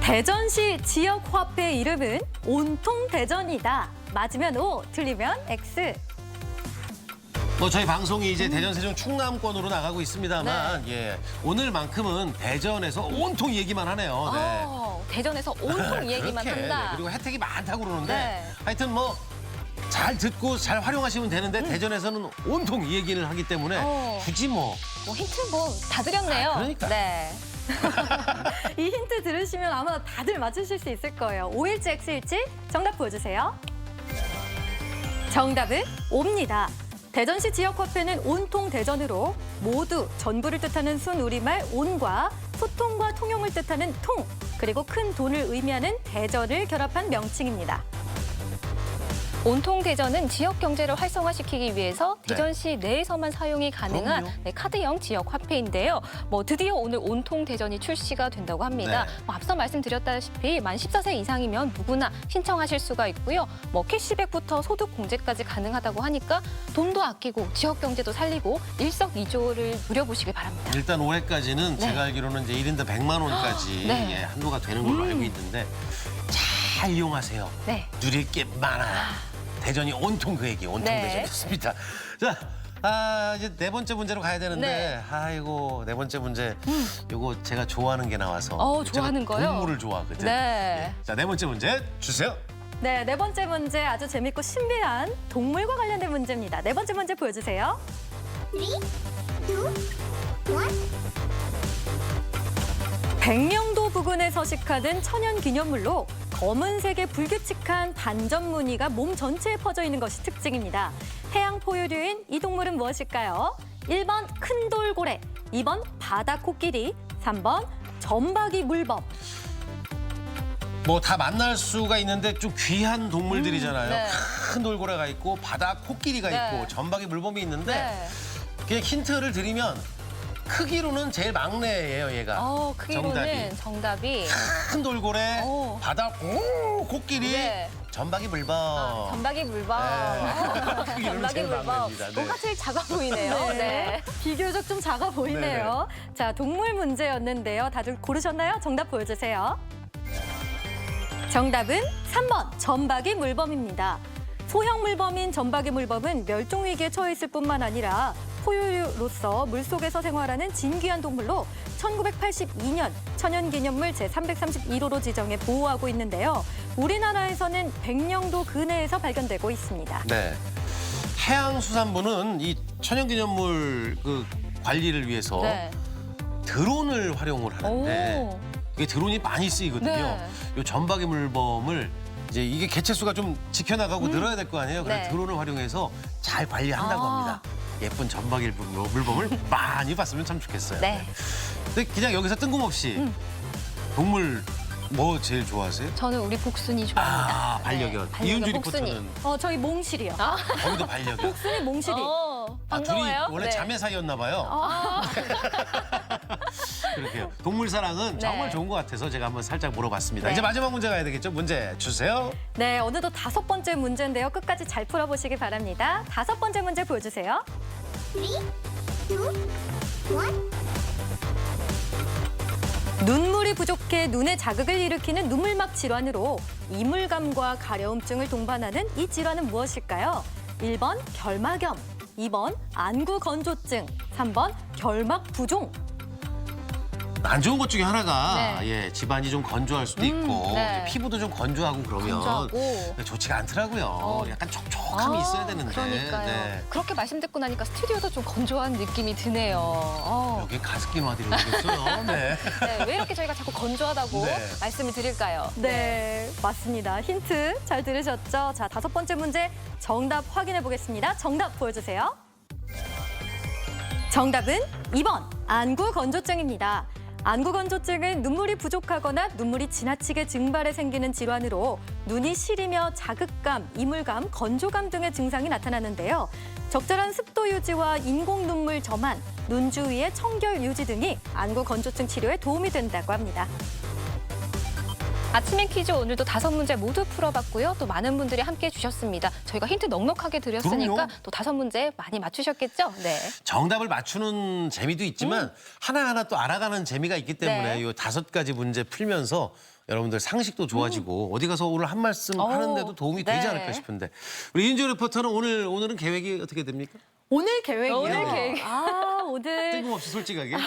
S4: 대전시 지역화폐 이름은 온통대전이다. 맞으면 O, 틀리면 X.
S1: 뭐 저희 방송이 이제 대전, 세종, 충남권으로 나가고 있습니다만 오늘만큼은 대전에서 온통 얘기만 하네요. 네.
S2: 대전에서 온통 얘기만
S1: 그렇게,
S2: 한다.
S1: 네. 그리고 혜택이 많다고 그러는데
S2: 네.
S1: 하여튼 뭐 잘 듣고 잘 활용하시면 되는데 대전에서는 온통 이 얘기를 하기 때문에 굳이 뭐
S2: 뭐 힌트 뭐 다 드렸네요.
S1: 그러니까.
S2: 네.
S4: 이 힌트 들으시면 아마 다들 맞추실 수 있을 거예요. O일지 X일지 정답 보여주세요. 정답은 O입니다. 대전시 지역화폐는 온통 대전으로 모두, 전부를 뜻하는 순우리말 온과 소통과 통용을 뜻하는 통, 그리고 큰 돈을 의미하는 대전을 결합한 명칭입니다.
S2: 온통대전은 지역 경제를 활성화시키기 위해서
S1: 네.
S2: 대전시 내에서만 사용이 가능한
S1: 그럼요.
S2: 카드형 지역 화폐인데요. 드디어 오늘 온통대전이 출시가 된다고 합니다.
S1: 네.
S2: 앞서 말씀드렸다시피 만 14세 이상이면 누구나 신청하실 수가 있고요. 캐시백부터 소득 공제까지 가능하다고 하니까 돈도 아끼고 지역 경제도 살리고 일석이조를 누려보시길 바랍니다.
S1: 일단 올해까지는
S2: 네.
S1: 제가 알기로는 이제 1인당 100만 원까지
S2: 네.
S1: 예, 한도가 되는 걸로 알고 있는데 잘 이용하세요.
S2: 네.
S1: 누릴 게 많아요. 대전이 온통 그 얘기, 온통
S2: 네.
S1: 대전이었습니다. 자, 이제 네 번째 문제로 가야 되는데,
S2: 네.
S1: 아이고 네 번째 문제, 요거 제가 좋아하는 게 나와서.
S2: 좋아하는
S1: 제가
S2: 거요?
S1: 동물을 좋아하거든.
S2: 네.
S1: 자, 네 번째 문제 주세요.
S4: 네, 네 번째 문제 아주 재밌고 신비한 동물과 관련된 문제입니다. 네 번째 문제 보여주세요. 백령도 부근에 서식하던 천연기념물로 검은색의 불규칙한 반점 무늬가 몸 전체에 퍼져 있는 것이 특징입니다. 해양 포유류인 이 동물은 무엇일까요? 1번 큰 돌고래, 2번 바다 코끼리, 3번 점박이 물범.
S1: 뭐 다 만날 수가 있는데 좀 귀한 동물들이잖아요.
S2: 네.
S1: 큰 돌고래가 있고 바다 코끼리가
S2: 네.
S1: 있고 전박이 물범이 있는데
S2: 네.
S1: 그냥 힌트를 드리면 크기로는 제일 막내예요, 얘가.
S2: 크기로는 정답이
S1: 큰 돌고래, 바다 코끼리,
S2: 네.
S1: 전박이 물범.
S2: 전박이 물범.
S1: 네. 크기로는
S2: 전박이
S1: 제일
S2: 물범.
S1: 막내입니다. 네.
S2: 뭐가 제일 작아 보이네요. 네.
S4: 비교적 좀 작아 보이네요. 자, 동물 문제였는데요. 다들 고르셨나요? 정답 보여주세요. 정답은 3번 점박이 물범입니다. 소형 물범인 점박이 물범은 멸종 위기에 처해 있을 뿐만 아니라 포유류로서 물속에서 생활하는 진귀한 동물로 1982년 천연기념물 제331호로 지정해 보호하고 있는데요. 우리나라에서는 백령도 근해에서 발견되고 있습니다.
S1: 네. 해양수산부는 이 천연기념물 그 관리를 위해서
S2: 네.
S1: 드론을 활용을 하는데 이게 드론이 많이 쓰이거든요.
S2: 네.
S1: 이 전박이 물범을 이제 이게 개체수가 좀 지켜나가고 늘어야 될 거 아니에요. 그래서
S2: 네.
S1: 드론을 활용해서 잘 관리한다고 합니다. 예쁜 전박이 물범을 많이 봤으면 참 좋겠어요.
S2: 네.
S1: 근데 그냥 여기서 뜬금없이 동물 뭐 제일 좋아하세요?
S2: 저는 우리 복순이 좋아합니다.
S1: 반려견.
S2: 네,
S1: 이은주
S2: 복순이.
S1: 리포터는
S4: 저희 몽실이요.
S1: 거기도 반려견.
S4: 순이 몽실이.
S1: 둘이
S2: 반가워요.
S1: 원래
S2: 네.
S1: 자매 사이였나 봐요. 그렇게요. 동물 사랑은
S2: 네.
S1: 정말 좋은 것 같아서 제가 한번 살짝 물어봤습니다.
S2: 네.
S1: 이제 마지막 문제 가야 되겠죠? 문제 주세요.
S4: 네, 어느덧 5번째 문제인데요. 끝까지 잘 풀어보시기 바랍니다. 5번째 문제 보여주세요. 눈물이 부족해 눈에 자극을 일으키는 눈물막 질환으로 이물감과 가려움증을 동반하는 이 질환은 무엇일까요? 1번 결막염, 2번 안구건조증, 3번 결막부종.
S1: 안 좋은 것 중에 하나가
S2: 네.
S1: 예, 집안이 좀 건조할 수도 있고
S2: 네.
S1: 이제 피부도 좀 건조하고 그러면
S2: 건조하고.
S1: 좋지가 않더라고요. 약간 촉촉함이 있어야 되는데.
S2: 그러니까요.
S1: 네.
S2: 그렇게 말씀 듣고 나니까 스튜디오도 좀 건조한 느낌이 드네요.
S1: 여기 가습기 놔드리고 오겠어요. 네.
S2: 네, 왜 이렇게 저희가 자꾸 건조하다고
S1: 네.
S2: 말씀을 드릴까요?
S4: 네, 맞습니다. 힌트 잘 들으셨죠? 자, 5번째 문제 정답 확인해 보겠습니다. 정답 보여주세요. 정답은 2번 안구건조증입니다. 안구건조증은 눈물이 부족하거나 눈물이 지나치게 증발해 생기는 질환으로 눈이 시리며 자극감, 이물감, 건조감 등의 증상이 나타나는데요. 적절한 습도 유지와 인공 눈물 점안, 눈 주위의 청결 유지 등이 안구건조증 치료에 도움이 된다고 합니다.
S2: 아침의 퀴즈 오늘도 5문제 모두 풀어봤고요. 또 많은 분들이 함께해 주셨습니다. 저희가 힌트 넉넉하게 드렸으니까
S1: 그럼요.
S2: 또 5문제 많이 맞추셨겠죠? 네.
S1: 정답을 맞추는 재미도 있지만 하나하나 또 알아가는 재미가 있기 때문에
S2: 네.
S1: 이 5가지 문제 풀면서 여러분들 상식도 좋아지고 어디 가서 오늘 한 말씀 하는데도 도움이 되지
S2: 네.
S1: 않을까 싶은데 우리 이은주 리포터는 오늘은 계획이 어떻게 됩니까?
S4: 오늘 계획이요?
S2: 오늘 계획.
S4: 오늘
S1: 뜬금없이 솔직하게.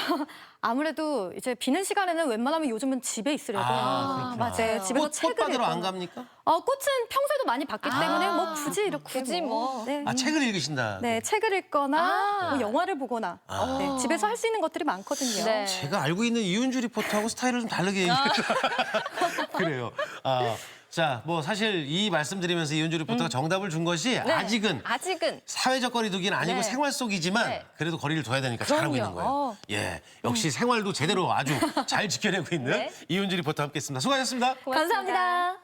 S4: 아무래도 이제 비는 시간에는 웬만하면 요즘은 집에 있으려고.
S1: 그렇구나.
S4: 맞아요. 집에서 책을
S1: 꽃 받으러 안
S4: 읽거나.
S1: 갑니까?
S4: 꽃은 평소에도 많이 받기 때문에 뭐 굳이 이렇게
S2: 굳이 뭐.
S4: 네.
S1: 책을 읽으신다.
S4: 네, 책을 읽거나 뭐 영화를 보거나 네, 집에서 할 수 있는 것들이 많거든요.
S2: 네.
S1: 제가 알고 있는 이은주 리포터하고 스타일을 좀 다르게 얘기해요. 그래요. 자, 뭐 사실 이 말씀드리면서 이은주 리포터가 정답을 준 것이
S2: 네.
S1: 아직은 사회적 거리두기는 아니고
S2: 네.
S1: 생활 속이지만
S2: 네.
S1: 그래도 거리를 둬야 되니까 잘하고 있는 거예요. 예, 역시 생활도 제대로 아주 잘 지켜내고 있는
S2: 네.
S1: 이은주 리포터 함께했습니다. 수고하셨습니다.
S4: 감사합니다.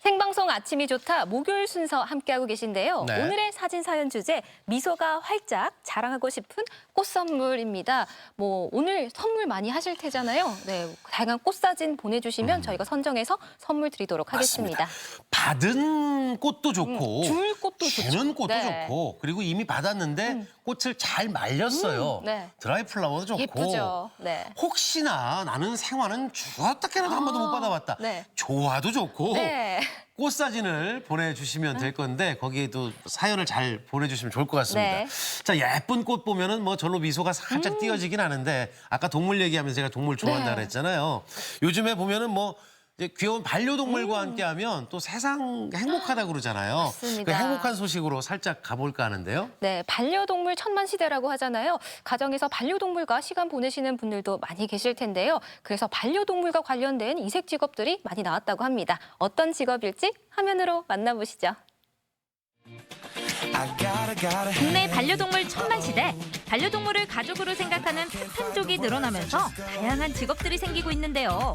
S2: 생방송 아침이 좋다 목요일 순서 함께하고 계신데요.
S1: 네.
S2: 오늘의 사진 사연 주제 미소가 활짝 자랑하고 싶은 꽃 선물입니다. 뭐 오늘 선물 많이 하실 테잖아요. 네, 다양한 꽃 사진 보내주시면 저희가 선정해서 선물 드리도록 하겠습니다.
S1: 받은 꽃도 좋고
S2: 줄 꽃도
S1: 주는
S2: 좋죠.
S1: 꽃도
S2: 네.
S1: 좋고 그리고 이미 받았는데 꽃을 잘 말렸어요.
S2: 네.
S1: 드라이 플라워도 좋고
S2: 예쁘죠. 네.
S1: 혹시나 나는 생화는 주었다케라도 한 번도 못 받아봤다.
S2: 네.
S1: 좋아도 좋고
S2: 네.
S1: 꽃 사진을 보내주시면 될 건데 거기에도 사연을 잘 보내주시면 좋을 것 같습니다.
S2: 네.
S1: 자, 예쁜 꽃 보면은 뭐 절로 미소가 살짝 띄어지긴 하는데 아까 동물 얘기하면서 제가 동물 좋아한다
S2: 네.
S1: 그랬잖아요. 요즘에 보면은 뭐 이제 귀여운 반려동물과 함께하면 또 세상 행복하다고 그러잖아요.
S2: 맞습니다.
S1: 그 행복한 소식으로 살짝 가볼까 하는데요.
S2: 네, 반려동물 천만 시대라고 하잖아요. 가정에서 반려동물과 시간 보내시는 분들도 많이 계실 텐데요. 그래서 반려동물과 관련된 이색 직업들이 많이 나왔다고 합니다. 어떤 직업일지 화면으로 만나보시죠.
S10: 국내 반려동물 천만 시대. 반려동물을 가족으로 생각하는 패턴족이 늘어나면서 다양한 직업들이 생기고 있는데요.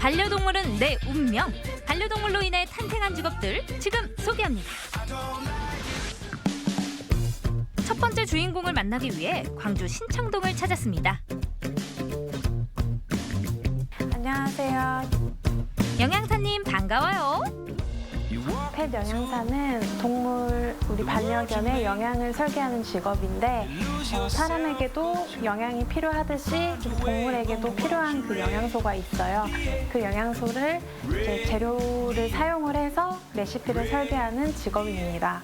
S10: 반려동물은 내 운명. 반려동물로 인해 탄생한 직업들 지금 소개합니다. 첫 번째 주인공을 만나기 위해 광주 신창동을 찾았습니다.
S11: 안녕하세요.
S10: 영양사님 반가워요.
S11: 펫 영양사는 동물, 우리 반려견의 영양을 설계하는 직업인데 사람에게도 영양이 필요하듯이 동물에게도 필요한 그 영양소가 있어요. 그 영양소를 이제 재료를 사용을 해서 레시피를 설계하는 직업입니다.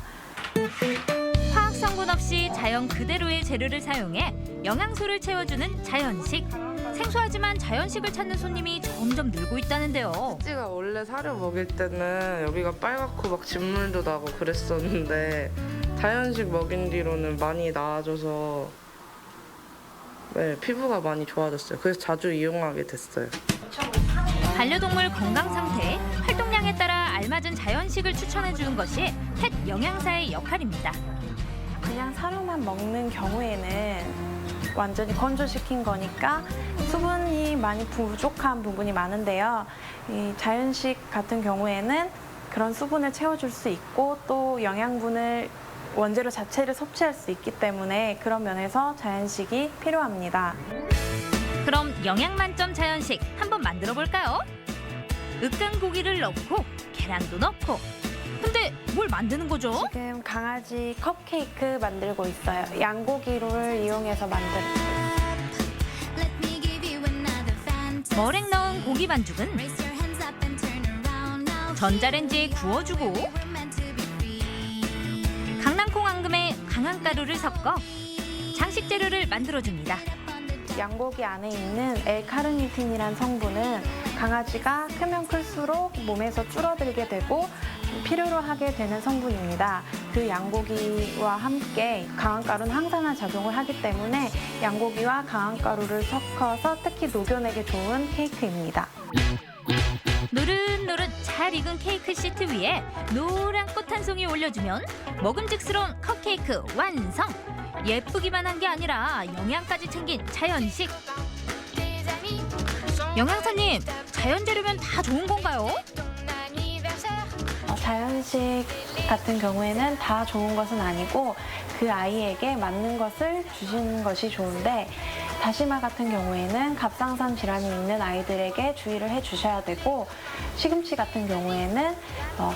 S10: 화학 성분 없이 자연 그대로의 재료를 사용해 영양소를 채워주는 자연식. 생소하지만 자연식을 찾는 손님이 점점 늘고 있다는데요.
S12: 찌가 원래 사료 먹일 때는 여기가 빨갛고 막 진물도 나고 그랬었는데 자연식 먹인 뒤로는 많이 나아져서 네, 피부가 많이 좋아졌어요. 그래서 자주 이용하게 됐어요.
S10: 반려동물 건강 상태, 활동량에 따라 알맞은 자연식을 추천해주는 것이 펫 영양사의 역할입니다.
S11: 그냥 사료만 먹는 경우에는 완전히 건조시킨 거니까 수분이 많이 부족한 부분이 많은데요. 이 자연식 같은 경우에는 그런 수분을 채워줄 수 있고 또 영양분을 원재료 자체를 섭취할 수 있기 때문에 그런 면에서 자연식이 필요합니다.
S10: 그럼 영양 만점 자연식 한번 만들어 볼까요? 으깬 고기를 넣고 계란도 넣고. 근데 뭘 만드는 거죠?
S11: 지금 강아지 컵케이크 만들고 있어요. 양고기를 이용해서 만들었어요.
S10: 머랭 넣은 고기 반죽은 전자레인지에 구워주고 강낭콩 앙금에 강황가루를 섞어 장식 재료를 만들어줍니다.
S11: 양고기 안에 있는 L-카르니틴이란 성분은 강아지가 크면 클수록 몸에서 줄어들게 되고 필요로 하게 되는 성분입니다. 그 양고기와 함께 강황가루는 항산화 작용을 하기 때문에 양고기와 강황가루를 섞어서 특히 녹여내기 좋은 케이크입니다.
S10: 노릇노릇 잘 익은 케이크 시트 위에 노란 꽃 한 송이 올려주면 먹음직스러운 컵케이크 완성! 예쁘기만 한 게 아니라 영양까지 챙긴 자연식. 영양사님, 자연 재료면 다 좋은 건가요?
S11: 자연식 같은 경우에는 다 좋은 것은 아니고 그 아이에게 맞는 것을 주시는 것이 좋은데 다시마 같은 경우에는 갑상선 질환이 있는 아이들에게 주의를 해주셔야 되고 시금치 같은 경우에는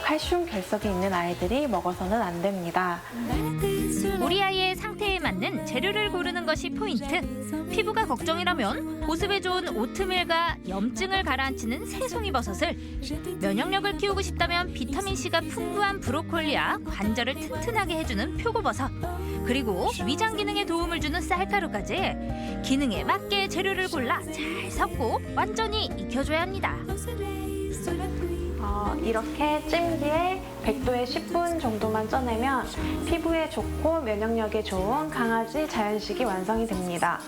S11: 칼슘 결석이 있는 아이들이 먹어서는 안 됩니다.
S10: 우리 아이의 상태에 맞는 재료를 고르는 것이 포인트. 피부가 걱정이라면 보습에 좋은 오트밀과 염증을 가라앉히는 새송이버섯을, 면역력을 키우고 싶다면 비타민C가 풍부한 브로콜리와 관절을 튼튼하게 해주는 표고버섯, 그리고 위장 기능에 도움을 주는 쌀가루까지 기능에 맞게 재료를 골라 잘 섞고 완전히 익혀줘야 합니다.
S11: 이렇게 찜 뒤에 100도에 10분 정도만 쪄내면 피부에 좋고 면역력에 좋은 강아지 자연식이 완성이 됩니다.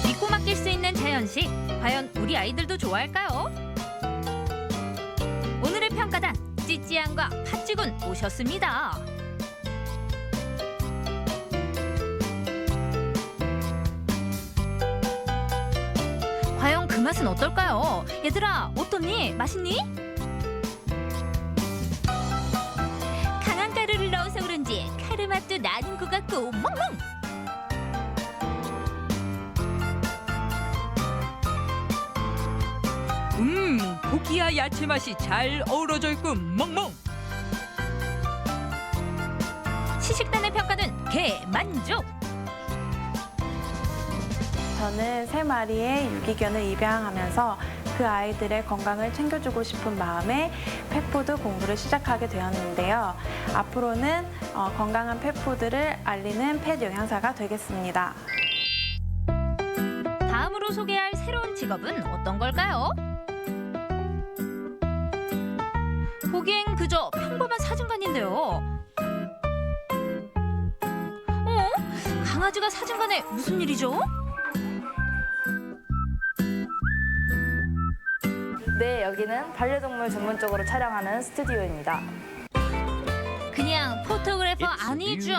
S10: 믿고 맡길 수 있는 자연식, 과연 우리 아이들도 좋아할까요? 오늘의 평가단 찌찌양과 팥쥐군 오셨습니다. 과연 그 맛은 어떨까요? 얘들아, 어떠니? 맛있니? 강한 가루를 넣어서 그런지 카레 맛도 나는 것 같고 멍멍! 고기와 야채 맛이 잘 어우러져 있고 멍멍! 시식단의 평가는 대만족!
S11: 저는 3마리의 유기견을 입양하면서 그 아이들의 건강을 챙겨주고 싶은 마음에 펫푸드 공부를 시작하게 되었는데요. 앞으로는 건강한 펫푸드를 알리는 펫 영양사가 되겠습니다.
S10: 다음으로 소개할 새로운 직업은 어떤 걸까요? 보기엔 그저 평범한 사진관인데요. 강아지가 사진관에 무슨 일이죠?
S13: 네, 여기는 반려동물 전문적으로 촬영하는 스튜디오입니다.
S10: 그냥 포토그래퍼 아니죠?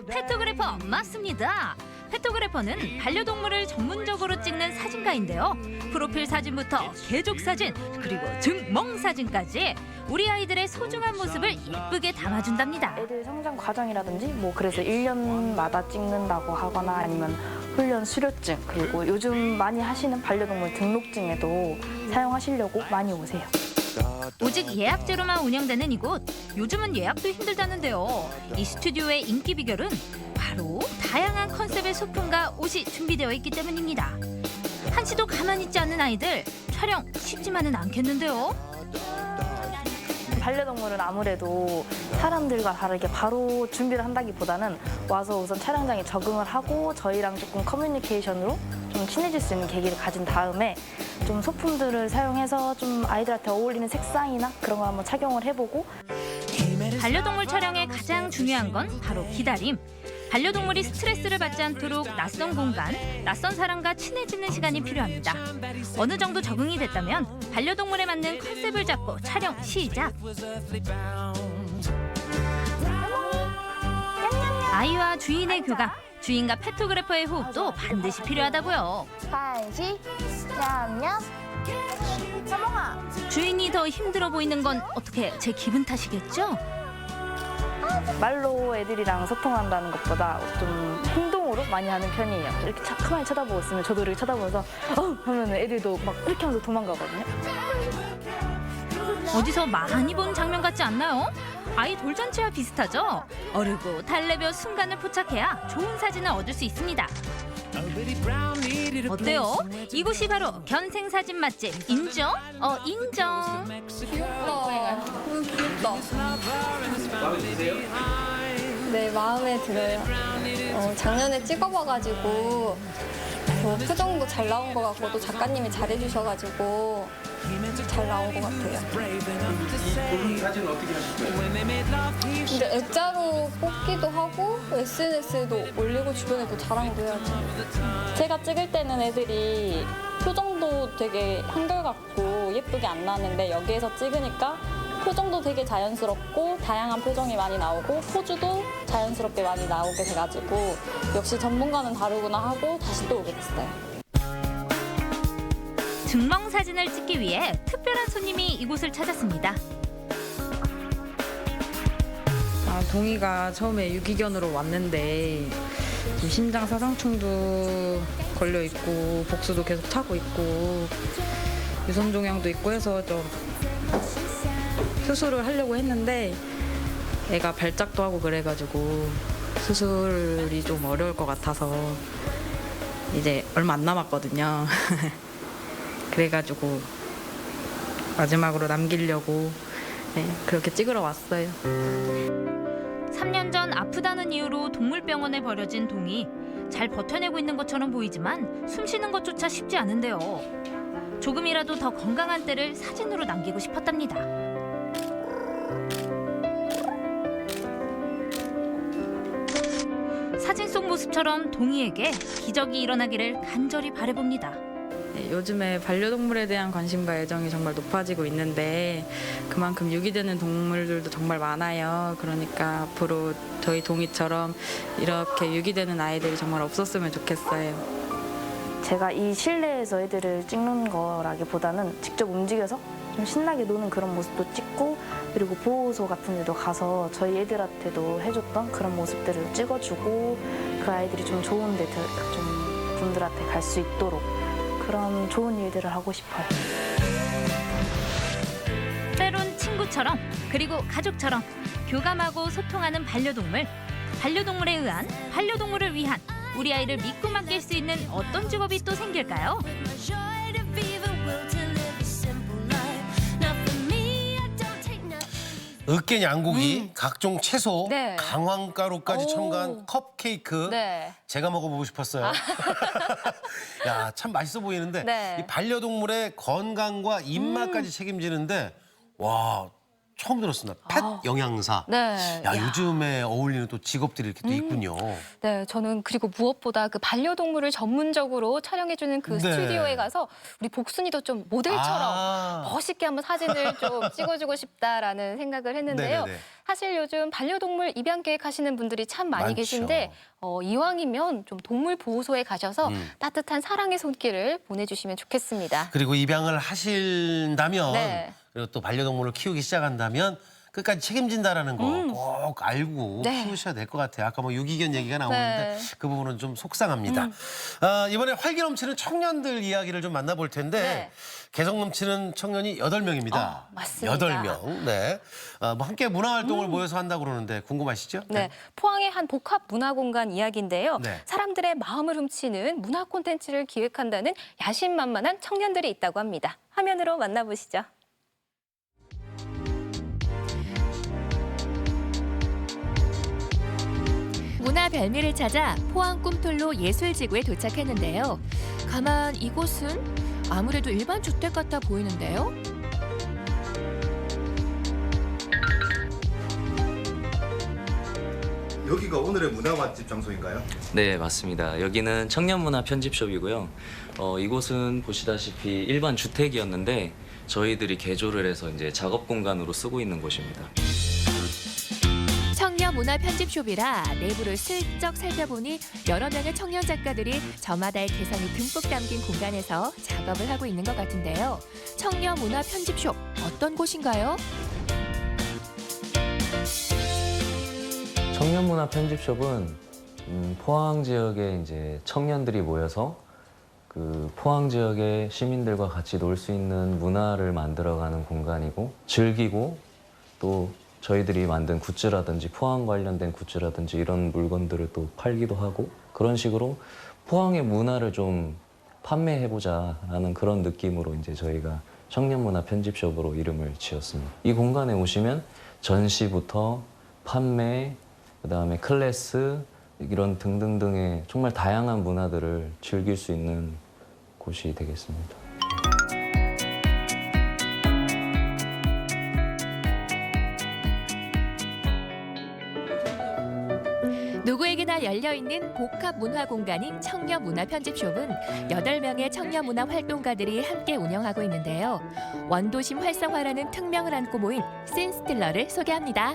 S10: 페토그래퍼 맞습니다. 페토그래퍼는 반려동물을 전문적으로 찍는 사진가인데요. 프로필 사진부터 개족 사진, 그리고 증명 사진까지 우리 아이들의 소중한 모습을 예쁘게 담아준답니다.
S13: 애들 성장 과정이라든지 그래서 1년마다 찍는다고 하거나 아니면 훈련 수료증, 그리고 요즘 많이 하시는 반려동물 등록증에도 사용하시려고 많이 오세요.
S10: 오직 예약제로만 운영되는 이곳, 요즘은 예약도 힘들다는데요. 이 스튜디오의 인기 비결은 바로 다양한 컨셉의 소품과 옷이 준비되어 있기 때문입니다. 한시도 가만히 있지 않는 아이들, 촬영 쉽지만은 않겠는데요.
S13: 반려동물은 아무래도 사람들과 다르게 바로 준비를 한다기보다는 와서 우선 촬영장에 적응을 하고 저희랑 조금 커뮤니케이션으로 좀 친해질 수 있는 계기를 가진 다음에 좀 소품들을 사용해서 좀 아이들한테 어울리는 색상이나 그런 거 한번 착용을 해보고.
S10: 반려동물 촬영의 가장 중요한 건 바로 기다림. 반려동물이 스트레스를 받지 않도록 낯선 공간, 낯선 사람과 친해지는 시간이 필요합니다. 어느 정도 적응이 됐다면 반려동물에 맞는 컨셉을 잡고 촬영 시작. 아이와 주인의 교감, 주인과 페토그래퍼의 호흡도 반드시 필요하다고요.
S13: 한시, 냠냠, 사몽아.
S10: 주인이 더 힘들어 보이는 건 어떻게 제 기분 탓이겠죠?
S13: 말로 애들이랑 소통한다는 것보다 좀 행동으로 많이 하는 편이에요. 이렇게 가만히 쳐다보고 있으면 저도 이렇게 쳐다보면서 하면 애들도 막 이렇게 하면서 도망가거든요.
S10: 어디서 많이 본 장면 같지 않나요? 아이 돌잔치와 비슷하죠? 어르고 달래며 순간을 포착해야 좋은 사진을 얻을 수 있습니다. 어때요? 이곳이 바로 견생사진 맛집 인정? 인정.
S2: 귀엽다. 네, 마음에 들어요. 작년에 찍어봐가지고 표정도 잘 나온 것 같고 또 작가님이 잘해주셔가지고 잘 나온 것 같아요.
S1: 이 사진은 어떻게 하실 거예요?
S2: 근데 액자로 뽑기도 하고 SNS에도 올리고 주변에도 자랑도 해야지. 제가 찍을 때는 애들이 표정도 되게 한결같고 예쁘게 안 나는데 여기에서 찍으니까 표정도 되게 자연스럽고 다양한 표정이 많이 나오고 포즈도 자연스럽게 많이 나오게 돼가지고 역시 전문가는 다르구나 하고 다시 또 오게 됐어요.
S10: 증명 사진을 찍기 위해 특별한 손님이 이곳을 찾았습니다.
S14: 동이가 처음에 유기견으로 왔는데 좀 심장 사상충도 걸려 있고 복수도 계속 차고 있고 유선 종양도 있고 해서 좀 수술을 하려고 했는데 애가 발작도 하고 그래가지고 수술이 좀 어려울 것 같아서 이제 얼마 안 남았거든요. 그래가지고 마지막으로 남기려고 그렇게 찍으러 왔어요.
S10: 3년 전 아프다는 이유로 동물병원에 버려진 동이 잘 버텨내고 있는 것처럼 보이지만 숨 쉬는 것조차 쉽지 않은데요. 조금이라도 더 건강한 때를 사진으로 남기고 싶었답니다. 사진 속 모습처럼 동이에게 기적이 일어나기를 간절히 바라봅니다.
S14: 네, 요즘에 반려동물에 대한 관심과 애정이 정말 높아지고 있는데 그만큼 유기되는 동물들도 정말 많아요. 그러니까 앞으로 저희 동이처럼 이렇게 유기되는 아이들이 정말 없었으면 좋겠어요.
S13: 제가 이 실내에서 애들을 찍는 거라기보다는 직접 움직여서 좀 신나게 노는 그런 모습도 찍고 그리고 보호소 같은 데도 가서 저희 애들한테도 해줬던 그런 모습들을 찍어주고 그 아이들이 좀 좋은 데 좀 분들한테 갈 수 있도록 그런 좋은 일들을 하고 싶어요.
S10: 때론 친구처럼 그리고 가족처럼 교감하고 소통하는 반려동물. 반려동물에 의한 반려동물을 위한 우리 아이를 믿고 맡길 수 있는 어떤 직업이 또 생길까요?
S1: 으깬 양고기, 각종 채소,
S2: 네.
S1: 강황가루까지
S2: 오.
S1: 첨가한 컵케이크.
S2: 네.
S1: 제가 먹어보고 싶었어요. 야, 참 맛있어 보이는데
S2: 네.
S1: 이 반려동물의 건강과 입맛까지 책임지는데 와, 처음 들었습니다. 펫 영양사.
S2: 네.
S1: 야,
S2: 야.
S1: 요즘에 어울리는 또 직업들이 이렇게 또 있군요.
S2: 네, 저는 그리고 무엇보다 그 반려동물을 전문적으로 촬영해주는 그
S1: 네.
S2: 스튜디오에 가서 우리 복순이도 좀 모델처럼 멋있게 한번 사진을 좀 찍어주고 싶다라는 생각을 했는데요.
S1: 네네네.
S2: 사실 요즘 반려동물 입양 계획하시는 분들이 참 많이
S1: 많죠.
S2: 계신데 이왕이면 좀 동물 보호소에 가셔서 따뜻한 사랑의 손길을 보내주시면 좋겠습니다.
S1: 그리고 입양을 하신다면
S2: 네.
S1: 그리고 또 반려동물을 키우기 시작한다면 끝까지 책임진다라는 거 꼭 알고
S2: 네.
S1: 키우셔야 될 것 같아요. 아까 뭐 유기견 얘기가 나오는데
S2: 네.
S1: 그 부분은 좀 속상합니다. 이번에 활기 넘치는 청년들 이야기를 좀 만나볼 텐데
S2: 네.
S1: 개성 넘치는 청년이 8명입니다.
S2: 맞습니다.
S1: 8명. 네. 뭐 함께 문화활동을 모여서 한다고 그러는데 궁금하시죠?
S2: 네, 포항의 한 복합 문화공간 이야기인데요.
S1: 네.
S2: 사람들의 마음을 훔치는 문화 콘텐츠를 기획한다는 야심만만한 청년들이 있다고 합니다. 화면으로 만나보시죠.
S15: 문화 별미를 찾아 포항 꿈틀로 예술지구에 도착했는데요. 가만 이곳은 아무래도 일반 주택 같아 보이는데요.
S16: 여기가 오늘의 문화 맛집 장소인가요?
S17: 네, 맞습니다. 여기는 청년문화 편집숍이고요. 이곳은 보시다시피 일반 주택이었는데 저희들이 개조를 해서 이제 작업 공간으로 쓰고 있는 곳입니다.
S15: 청년 문화 편집숍이라 내부를 슬쩍 살펴보니 여러 명의 청년 작가들이 저마다의 개성이 듬뿍 담긴 공간에서 작업을 하고 있는 것 같은데요. 청년 문화 편집숍 어떤 곳인가요?
S17: 청년문화 편집숍은 포항 지역에 이제 청년들이 모여서 그 포항 지역의 시민들과 같이 놀 수 있는 문화를 만들어가는 공간이고 즐기고 또 저희들이 만든 굿즈라든지 포항 관련된 굿즈라든지 이런 물건들을 또 팔기도 하고 그런 식으로 포항의 문화를 좀 판매해보자라는 그런 느낌으로 이제 저희가 청년문화 편집숍으로 이름을 지었습니다. 이 공간에 오시면 전시부터 판매, 그다음에 클래스 이런 등등등의 정말 다양한 문화들을 즐길 수 있는 곳이 되겠습니다.
S15: 누구에게나 열려있는 복합 문화 공간인 청년 문화 편집숍은 8명의 청년 문화 활동가들이 함께 운영하고 있는데요. 원도심 활성화라는 특명을 안고 모인 씬스틸러를 소개합니다.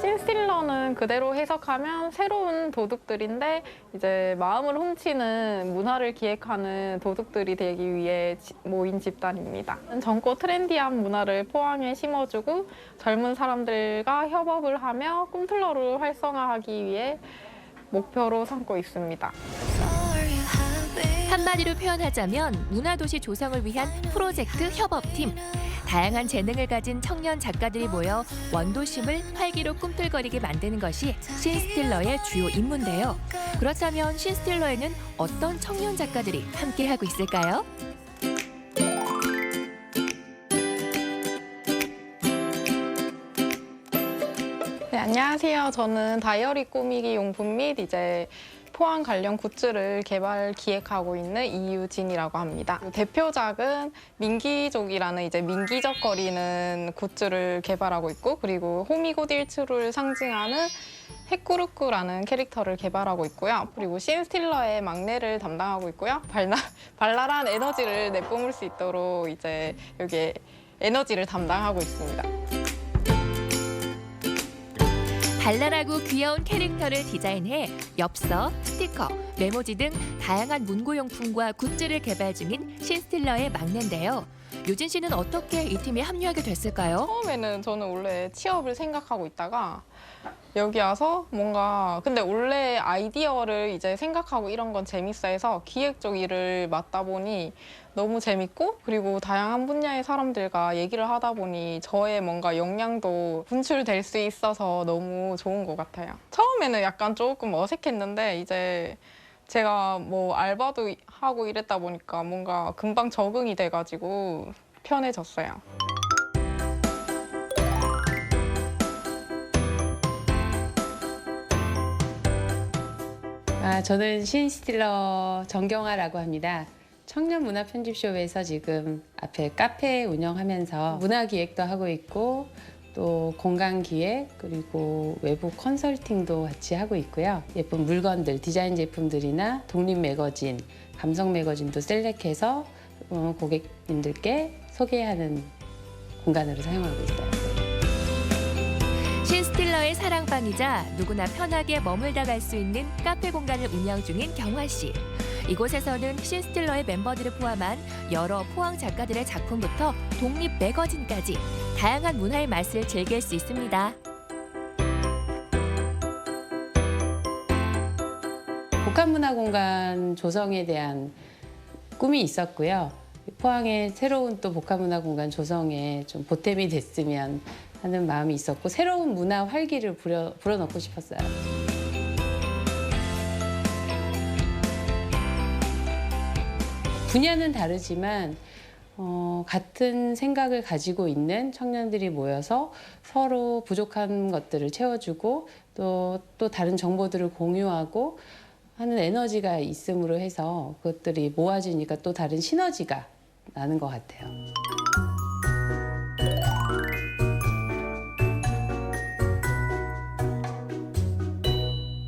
S18: 씬스틸러는 그대로 해석하면 새로운 도둑들인데 이제 마음을 훔치는 문화를 기획하는 도둑들이 되기 위해 모인 집단입니다. 젊고 트렌디한 문화를 포항에 심어주고 젊은 사람들과 협업을 하며 꿈틀러를 활성화하기 위해 목표로 삼고 있습니다.
S15: 한마디로 표현하자면 문화도시 조성을 위한 프로젝트 협업팀. 다양한 재능을 가진 청년 작가들이 모여 원도심을 활기로 꿈틀거리게 만드는 것이 씬스틸러의 주요 임무인데요. 그렇다면 씬스틸러에는 어떤 청년 작가들이 함께하고 있을까요?
S18: 안녕하세요. 저는 다이어리 꾸미기 용품 및 이제 포항 관련 굿즈를 개발 기획하고 있는 이유진이라고 합니다. 대표작은 민기족이라는 이제 민기적거리는 굿즈를 개발하고 있고, 그리고 호미곶 일출을 상징하는 핵꾸루꾸라는 캐릭터를 개발하고 있고요. 그리고 신스틸러의 막내를 담당하고 있고요. 발랄한 에너지를 내뿜을 수 있도록 이제 여기에 에너지를 담당하고 있습니다.
S15: 발랄하고 귀여운 캐릭터를 디자인해 엽서, 스티커, 메모지 등 다양한 문구용품과 굿즈를 개발 중인 신스틸러의 막내인데요. 유진 씨는 어떻게 이 팀에 합류하게 됐을까요?
S18: 처음에는 저는 원래 취업을 생각하고 있다가 여기 와서 뭔가 근데 원래 아이디어를 이제 생각하고 이런 건 재밌어 해서 기획 쪽 일을 맡다 보니 너무 재밌고, 그리고 다양한 분야의 사람들과 얘기를 하다 보니 저의 뭔가 역량도 분출될 수 있어서 너무 좋은 것 같아요. 처음에는 약간 조금 어색했는데 이제 제가 뭐 알바도 하고 이랬다 보니까 뭔가 금방 적응이 돼가지고 편해졌어요.
S19: 저는 신스틸러 정경아라고 합니다. 청년문화편집숍에서 지금 앞에 카페 운영하면서 문화기획도 하고 있고 또 공간기획 그리고 외부 컨설팅도 같이 하고 있고요. 예쁜 물건들, 디자인 제품들이나 독립매거진, 감성매거진도 셀렉해서 고객님들께 소개하는 공간으로 사용하고 있어요.
S15: 신스틸러의 사랑방이자 누구나 편하게 머물다 갈 수 있는 카페 공간을 운영 중인 경화 씨. 이곳에서는 신스틸러의 멤버들을 포함한 여러 포항 작가들의 작품부터 독립 매거진까지 다양한 문화의 맛을 즐길 수 있습니다.
S19: 복합문화공간 조성에 대한 꿈이 있었고요. 포항의 새로운 또 복합문화공간 조성에 좀 보탬이 됐으면 하는 마음이 있었고, 새로운 문화 활기를 불어넣고 싶었어요. 분야는 다르지만 같은 생각을 가지고 있는 청년들이 모여서 서로 부족한 것들을 채워주고 또 다른 정보들을 공유하고 하는 에너지가 있음으로 해서 그것들이 모아지니까 또 다른 시너지가 나는 것 같아요.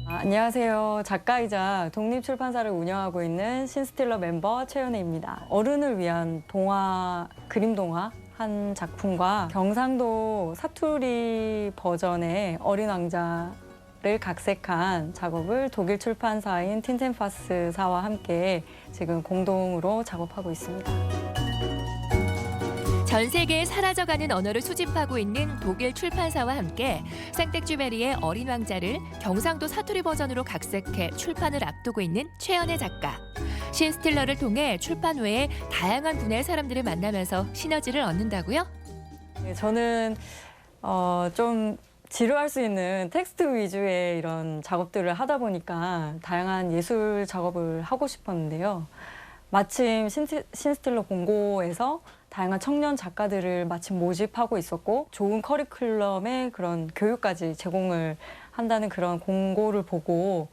S14: 안녕하세요. 작가이자 독립출판사를 운영하고 있는 신스틸러 멤버 최연혜입니다. 어른을 위한 동화, 그림 동화 한 작품과 경상도 사투리 버전의 어린 왕자를 각색한 작업을 독일 출판사인 틴텐파스사와 함께 지금 공동으로 작업하고 있습니다.
S15: 전 세계에 사라져가는 언어를 수집하고 있는 독일 출판사와 함께 생텍쥐베리의 어린 왕자를 경상도 사투리 버전으로 각색해 출판을 앞두고 있는 최연혜 작가. 신스틸러를 통해 출판 외에 다양한 분야의 사람들을 만나면서 시너지를 얻는다고요?
S14: 네, 저는 좀 지루할 수 있는 텍스트 위주의 이런 작업들을 하다 보니까 다양한 예술 작업을 하고 싶었는데요. 마침 신스틸러 본고에서 다양한 청년 작가들을 마침 모집하고 있었고 좋은 커리큘럼의 그런 교육까지 제공을 한다는 그런 공고를 보고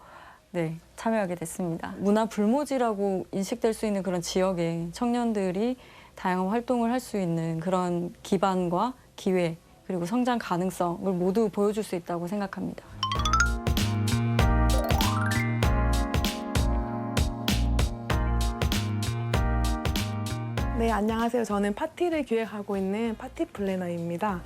S14: 참여하게 됐습니다. 문화 불모지라고 인식될 수 있는 그런 지역에 청년들이 다양한 활동을 할 수 있는 그런 기반과 기회 그리고 성장 가능성을 모두 보여줄 수 있다고 생각합니다.
S20: 네, 안녕하세요. 저는 파티를 기획하고 있는 파티 플래너입니다.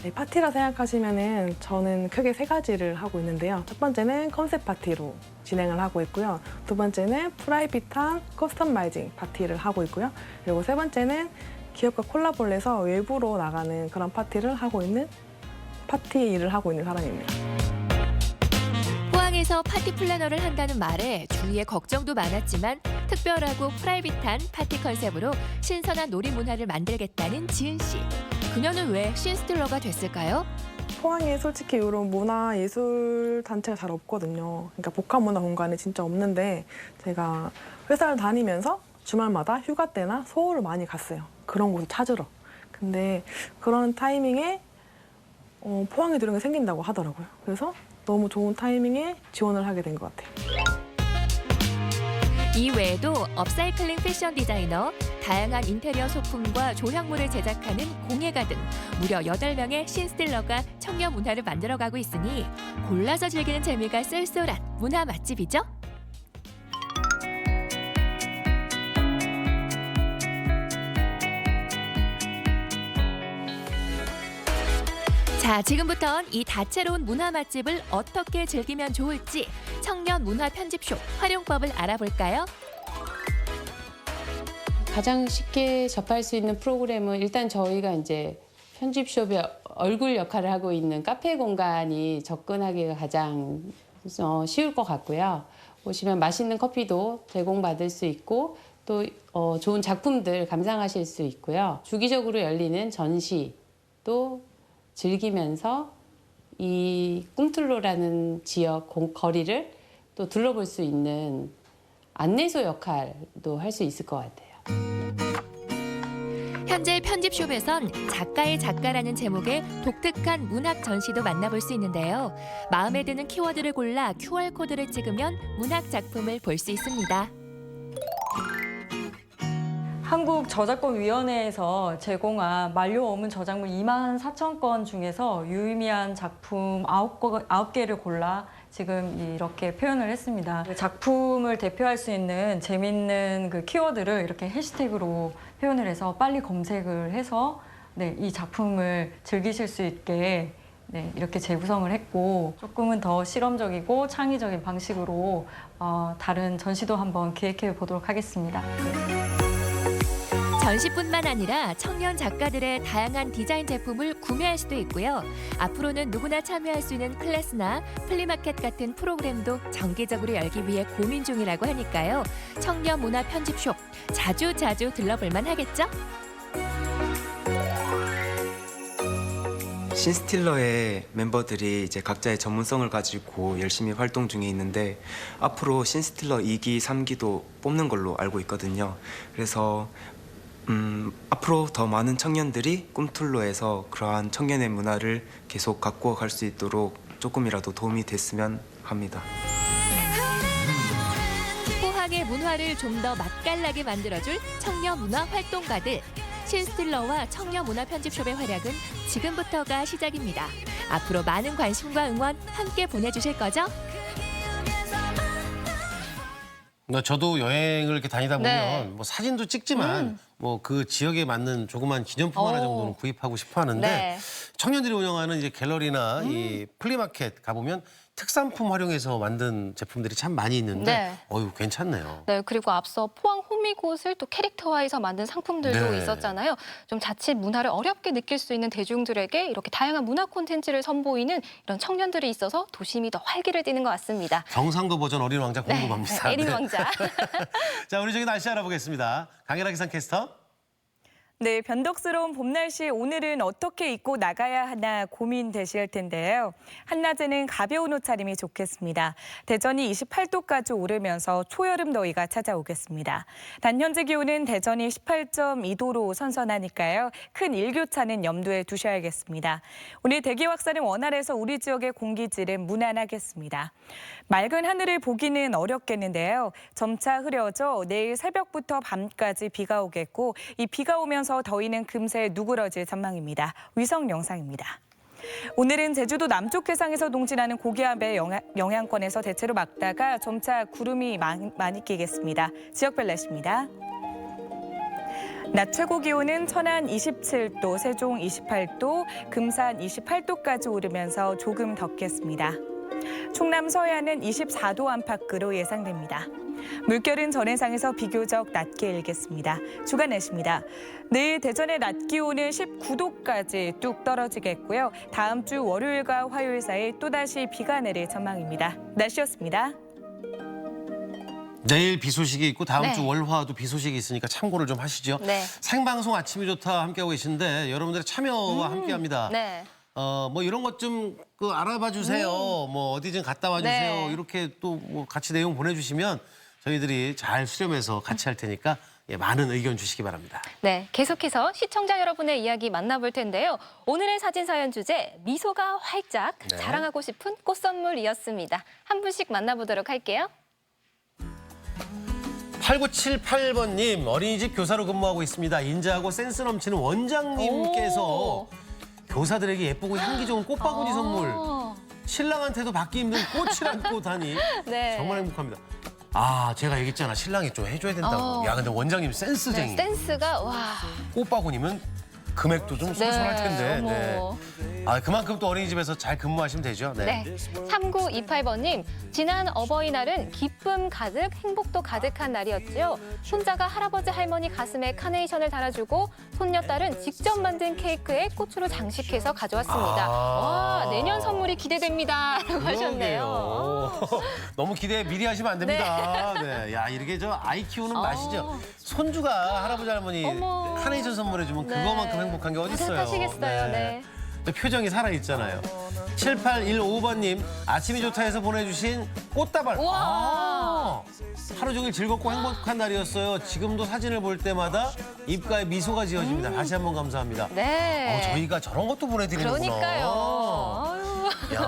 S20: 네, 파티라 생각하시면은 저는 크게 세 가지를 하고 있는데요. 첫 번째는 컨셉 파티로 진행을 하고 있고요. 두 번째는 프라이빗한 커스터마이징 파티를 하고 있고요. 그리고 세 번째는 기업과 콜라보를 해서 외부로 나가는 그런 파티를 하고 있는 파티 일을 하고 있는 사람입니다.
S15: 포항에서 파티 플래너를 한다는 말에 주위에 걱정도 많았지만 특별하고 프라이빗한 파티 컨셉으로 신선한 놀이 문화를 만들겠다는 지은 씨. 그녀는 왜 신스틸러가 됐을까요?
S20: 포항에 솔직히 이런 문화예술 단체가 잘 없거든요. 그러니까 복합문화 공간이 진짜 없는데 제가 회사를 다니면서 주말마다 휴가 때나 서울을 많이 갔어요. 그런 곳을 찾으러. 근데 그런 타이밍에 포항에 들어온 게 생긴다고 하더라고요. 그래서 너무 좋은 타이밍에 지원을 하게 된 것 같아요.
S15: 이 외에도 업사이클링 패션 디자이너, 다양한 인테리어 소품과 조형물을 제작하는 공예가 등 무려 8명의 신스틸러가 청년 문화를 만들어가고 있으니 골라서 즐기는 재미가 쏠쏠한 문화 맛집이죠. 자, 지금부턴 이 다채로운 문화 맛집을 어떻게 즐기면 좋을지 청년 문화 편집숍 활용법을 알아볼까요?
S19: 가장 쉽게 접할 수 있는 프로그램은 일단 저희가 이제 편집숍의 얼굴 역할을 하고 있는 카페 공간이 접근하기가 가장 쉬울 것 같고요. 오시면 맛있는 커피도 제공받을 수 있고 또 좋은 작품들 감상하실 수 있고요. 주기적으로 열리는 전시도 즐기면서 이 꿈틀로라는 지역 거리를 또 둘러볼 수 있는 안내소 역할도 할 수 있을 것 같아요.
S15: 현재 편집숍에선 작가의 작가라는 제목의 독특한 문학 전시도 만나볼 수 있는데요. 마음에 드는 키워드를 골라 QR코드를 찍으면 문학 작품을 볼 수 있습니다.
S21: 한국저작권위원회에서 제공한 만료 어문 저작물 24,000건 중에서 유의미한 작품 9개를 골라 지금 이렇게 표현을 했습니다. 작품을 대표할 수 있는 재밌는 그 키워드를 이렇게 해시태그로 표현을 해서 빨리 검색을 해서 이 작품을 즐기실 수 있게 이렇게 재구성을 했고 조금은 더 실험적이고 창의적인 방식으로 다른 전시도 한번 기획해 보도록 하겠습니다.
S15: 전시뿐만 아니라 청년 작가들의 다양한 디자인 제품을 구매할 수도 있고요. 앞으로는 누구나 참여할 수 있는 클래스나 플리마켓 같은 프로그램도 정기적으로 열기 위해 고민 중이라고 하니까요. 청년 문화 편집숍 자주 들러볼만 하겠죠?
S22: 신스틸러의 멤버들이 이제 각자의 전문성을 가지고 열심히 활동 중에 있는데 앞으로 신스틸러 2기, 3기도 뽑는 걸로 알고 있거든요. 그래서 앞으로 더 많은 청년들이 꿈틀로에서 그러한 청년의 문화를 계속 가꾸어 갈 수 있도록 조금이라도 도움이 됐으면 합니다.
S15: 포항의 문화를 좀 더 맛깔나게 만들어줄 청년 문화 활동가들. 신스틸러와 청년 문화 편집숍의 활약은 지금부터가 시작입니다. 앞으로 많은 관심과 응원 함께 보내주실 거죠?
S1: 저도 여행을 이렇게 다니다 보면
S2: 네.
S1: 뭐 사진도 찍지만 뭐 그 지역에 맞는 조그만 기념품 하나 정도는 구입하고 싶어 하는데
S2: 네.
S1: 청년들이 운영하는 이제 갤러리나 이 플리마켓 가보면 특산품 활용해서 만든 제품들이 참 많이 있는데
S2: 네.
S1: 어유 괜찮네요.
S2: 네, 그리고 앞서 포항 호미곶을 또 캐릭터화해서 만든 상품들도
S1: 네.
S2: 있었잖아요. 좀 자칫 문화를 어렵게 느낄 수 있는 대중들에게 이렇게 다양한 문화 콘텐츠를 선보이는 이런 청년들이 있어서 도심이 더 활기를 띠는 것 같습니다.
S1: 경상도 버전 어린 왕자 궁금합니다.
S2: 어린 왕자.
S1: 자, 우리 저기 날씨 알아보겠습니다. 강혜라 기상캐스터.
S3: 네, 변덕스러운 봄 날씨 오늘은 어떻게 입고 나가야 하나 고민되실 텐데요. 한낮에는 가벼운 옷차림이 좋겠습니다. 대전이 28도까지 오르면서 초여름 더위가 찾아오겠습니다. 단 현재 기온은 대전이 18.2도로 선선하니까요. 큰 일교차는 염두에 두셔야겠습니다. 오늘 대기 확산은 원활해서 우리 지역의 공기질은 무난하겠습니다. 맑은 하늘을 보기는 어렵겠는데요. 점차 흐려져 내일 새벽부터 밤까지 비가 오겠고 이 비가 오면서 더위는 금세 누그러질 전망입니다. 위성 영상입니다. 오늘은 제주도 남쪽 해상에서 동진하는 고기압의 영향권에서 대체로 막다가 점차 구름이 많이 끼겠습니다. 지역별 날씨입니다. 낮 최고 기온은 천안 27도, 세종 28도, 금산 28도까지 오르면서 조금 덥겠습니다. 충남 서해안은 24도 안팎으로 예상됩니다. 물결은 전해상에서 비교적 낮게 일겠습니다. 주간 날씨입니다. 내일 대전의 낮 기온은 19도까지 뚝 떨어지겠고요. 다음 주 월요일과 화요일 사이 또다시 비가 내릴 전망입니다. 날씨였습니다.
S1: 내일 비 소식이 있고 다음
S2: 네.
S1: 주 월화도 비 소식이 있으니까 참고를 좀 하시죠.
S2: 네.
S1: 생방송 아침이 좋다 함께하고 계신데 여러분들의 참여와 함께합니다.
S2: 네.
S1: 뭐 이런 것 좀 알아봐 주세요. 뭐 어디 좀 갔다 와 주세요.
S2: 네.
S1: 이렇게 또 뭐 같이 내용 보내주시면 저희들이 잘 수렴해서 같이 할 테니까 많은 의견 주시기 바랍니다.
S2: 네, 계속해서 시청자 여러분의 이야기 만나볼 텐데요. 오늘의 사진 사연 주제 미소가 활짝
S1: 네.
S2: 자랑하고 싶은 꽃 선물이었습니다. 한 분씩 만나보도록 할게요.
S1: 8978번님 어린이집 교사로 근무하고 있습니다. 인자하고 센스 넘치는 원장님께서 교사들에게 예쁘고 향기 좋은 꽃바구니 선물. 신랑한테도 받기 힘든 꽃이란 꽃 하니
S2: 네.
S1: 정말 행복합니다. 아, 제가 얘기했잖아. 신랑이 좀 해줘야 된다고. 야, 근데 원장님 센스쟁이.
S2: 네, 센스가 와.
S1: 꽃바구니면 금액도 좀 쏠쏠할 텐데. 네.
S2: 어머.
S1: 아, 그만큼 또 어린이집에서 잘 근무하시면 되죠.
S2: 네. 3928번님, 지난 어버이날은 기쁨 가득, 행복도 가득한 날이었죠. 손자가 할아버지 할머니 가슴에 카네이션을 달아주고 손녀딸은 직접 만든 케이크에 꽃으로 장식해서 가져왔습니다. 와, 내년 선물이 기대됩니다. 라고 하셨네요.
S1: 너무 기대 미리 하시면 안 됩니다. 네. 야, 이렇게 저 아이 키우는 맛이죠. 손주가 할아버지 할머니
S2: 어머.
S1: 카네이션 선물해주면 그거만큼 행복한 게 어디 있어요.
S2: 하시겠어요. 네.
S1: 표정이 살아있잖아요. 7815번님 아침이 좋다 해서 보내주신 꽃다발.
S2: 우와.
S1: 하루 종일 즐겁고 행복한 날이었어요. 지금도 사진을 볼 때마다 입가에 미소가 지어집니다. 다시 한번 감사합니다.
S2: 네.
S1: 저희가 저런 것도 보내드리는구나.
S2: 그러니까요. 아유.
S1: 야.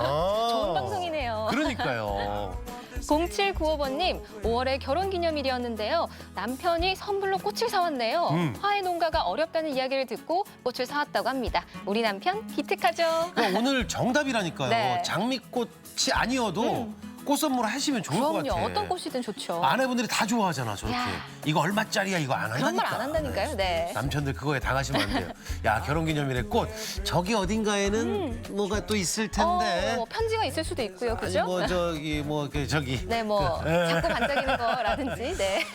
S2: 좋은 방송이네요.
S1: 그러니까요.
S2: 0795번님, 5월에 결혼기념일이었는데요. 남편이 선물로 꽃을 사왔네요. 화훼 농가가 어렵다는 이야기를 듣고 꽃을 사왔다고 합니다. 우리 남편 기특하죠?
S1: 그러니까 오늘 정답이라니까요.
S2: 네.
S1: 장미꽃이 아니어도 꽃 선물 하시면 좋을 것
S2: 그럼요.
S1: 같아요.
S2: 어떤 꽃이든 좋죠.
S1: 아내분들이 다 좋아하잖아, 저렇게.
S2: 야.
S1: 이거 얼마짜리야, 이거 안 한다니까.
S2: 그런 말 안 한다니까요. 네.
S1: 남편들 그거에 당하시면 안 돼요. 야, 결혼기념일에 꽃. 저기 어딘가에는 뭐가 또 있을 텐데.
S2: 뭐 편지가 있을 수도 있고요. 그죠?
S1: 아니, 저기.
S2: 네, 뭐
S1: 예.
S2: 자꾸 반짝이는 거라든지. 네.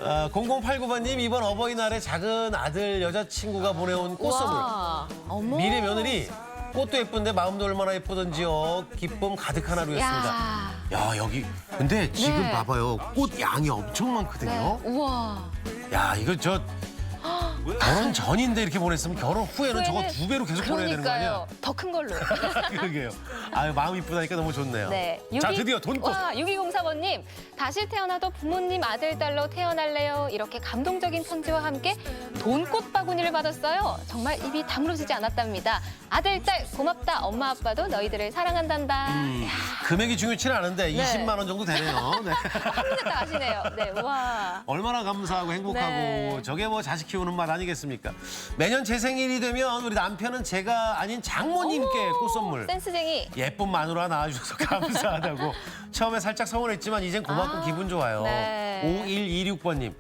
S1: 0089번님 이번 어버이날에 작은 아들 여자친구가 보내온 꽃 선물.
S2: 우와. 어머.
S1: 미래 며느리 꽃도 예쁜데 마음도 얼마나 예쁘던지요. 기쁨 가득한 하루였습니다. 야, 여기 근데 지금
S2: 네.
S1: 봐봐요. 꽃 양이 엄청 많거든요.
S2: 네. 우와.
S1: 야, 이거 저 결혼 전인데 이렇게 보냈으면 결혼 후에는 저거
S2: 후에는
S1: 2배로 계속 보내야 되는 거 아니야?
S2: 더 큰 걸로.
S1: 그러게요. 아유, 마음 이쁘다니까 너무 좋네요.
S2: 네.
S1: 자, 드디어 돈꽃.
S2: 와, 6204번님. 다시 태어나도 부모님 아들, 딸로 태어날래요. 이렇게 감동적인 편지와 함께 돈꽃 바구니를 받았어요. 정말 입이 다물어지지 않았답니다. 아들, 딸 고맙다. 엄마, 아빠도 너희들을 사랑한단다.
S1: 금액이 중요치는 않은데
S2: 네.
S1: 20만 원 정도 되네요. 네.
S2: 한국했다 하시네요. 네, 와.
S1: 얼마나 감사하고 행복하고
S2: 네.
S1: 저게 뭐 자식 키우는 맛 아니겠습니까? 매년 제 생일이 되면 우리 남편은 제가 아닌 장모님께 꽃 선물.
S2: 센스쟁이.
S1: 예쁜 마누라 낳아주셔서 감사하다고. 처음에 살짝 서운했지만 이젠 고맙고 기분 좋아요.
S2: 네.
S1: 5126번님.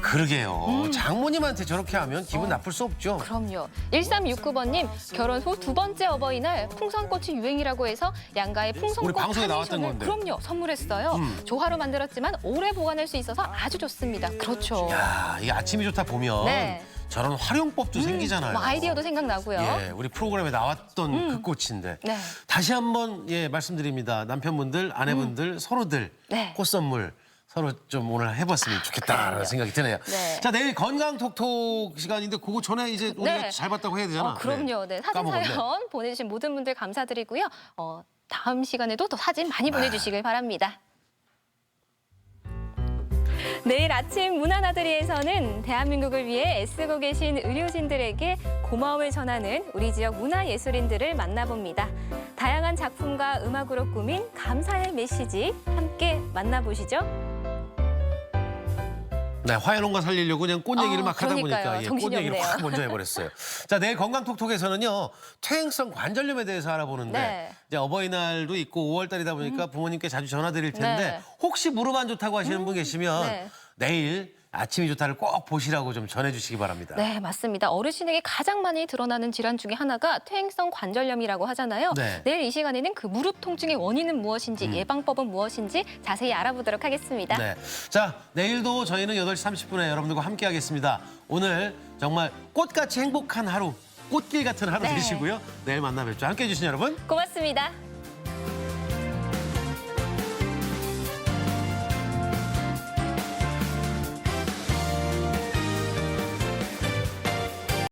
S1: 그러게요. 장모님한테 저렇게 하면 기분 나쁠 수 없죠.
S2: 그럼요. 1369번님, 결혼 후 두 번째 어버이날 풍선꽃이 유행이라고 해서 양가의 풍선꽃
S1: 우리 방송에 나왔던
S2: 카네이션을
S1: 건데.
S2: 그럼요, 선물했어요. 조화로 만들었지만 오래 보관할 수 있어서 아주 좋습니다. 그렇죠.
S1: 야, 이게 아침이 좋다 보면
S2: 네.
S1: 저런 활용법도 생기잖아요.
S2: 뭐 아이디어도 생각나고요.
S1: 예, 우리 프로그램에 나왔던 그 꽃인데
S2: 네.
S1: 다시 한번 말씀드립니다. 남편분들, 아내분들, 서로들
S2: 네.
S1: 꽃 선물 서로 좀 오늘 해봤으면 좋겠다라는 생각이 드네요.
S2: 네.
S1: 자, 내일 건강 톡톡 시간인데 그거 전에 이제 우리가
S2: 네.
S1: 잘 봤다고 해야 되잖아.
S2: 그럼요. 네. 사진
S1: 까먹었네.
S2: 사연 보내주신 모든 분들 감사드리고요. 다음 시간에도 또 사진 많이 보내주시길 바랍니다. 내일 아침 문화나들이에서는 대한민국을 위해 애쓰고 계신 의료진들에게 고마움을 전하는 우리 지역 문화예술인들을 만나봅니다. 다양한 작품과 음악으로 꾸민 감사의 메시지 함께 만나보시죠.
S1: 네, 화해농가 살리려고 그냥 꽃 얘기를 막 하다
S2: 그러니까요.
S1: 보니까 꽃
S2: 정신이
S1: 얘기를
S2: 없네요.
S1: 확 먼저 해버렸어요. 자, 내일 건강톡톡에서는요. 퇴행성 관절염에 대해서 알아보는데
S2: 네.
S1: 이제 어버이날도 있고 5월달이다 보니까 부모님께 자주 전화드릴 텐데
S2: 네.
S1: 혹시 무릎 안 좋다고 하시는 분 계시면
S2: 네.
S1: 내일 아침이 좋다를 꼭 보시라고 좀 전해주시기 바랍니다.
S2: 네, 맞습니다. 어르신에게 가장 많이 드러나는 질환 중에 하나가 퇴행성 관절염이라고 하잖아요.
S1: 네.
S2: 내일 이 시간에는 그 무릎 통증의 원인은 무엇인지, 예방법은 무엇인지 자세히 알아보도록 하겠습니다.
S1: 네. 자, 내일도 저희는 8시 30분에 여러분들과 함께 하겠습니다. 오늘 정말 꽃같이 행복한 하루, 꽃길 같은 하루
S2: 네.
S1: 되시고요. 내일 만나 뵙죠. 함께해 주신 여러분.
S2: 고맙습니다.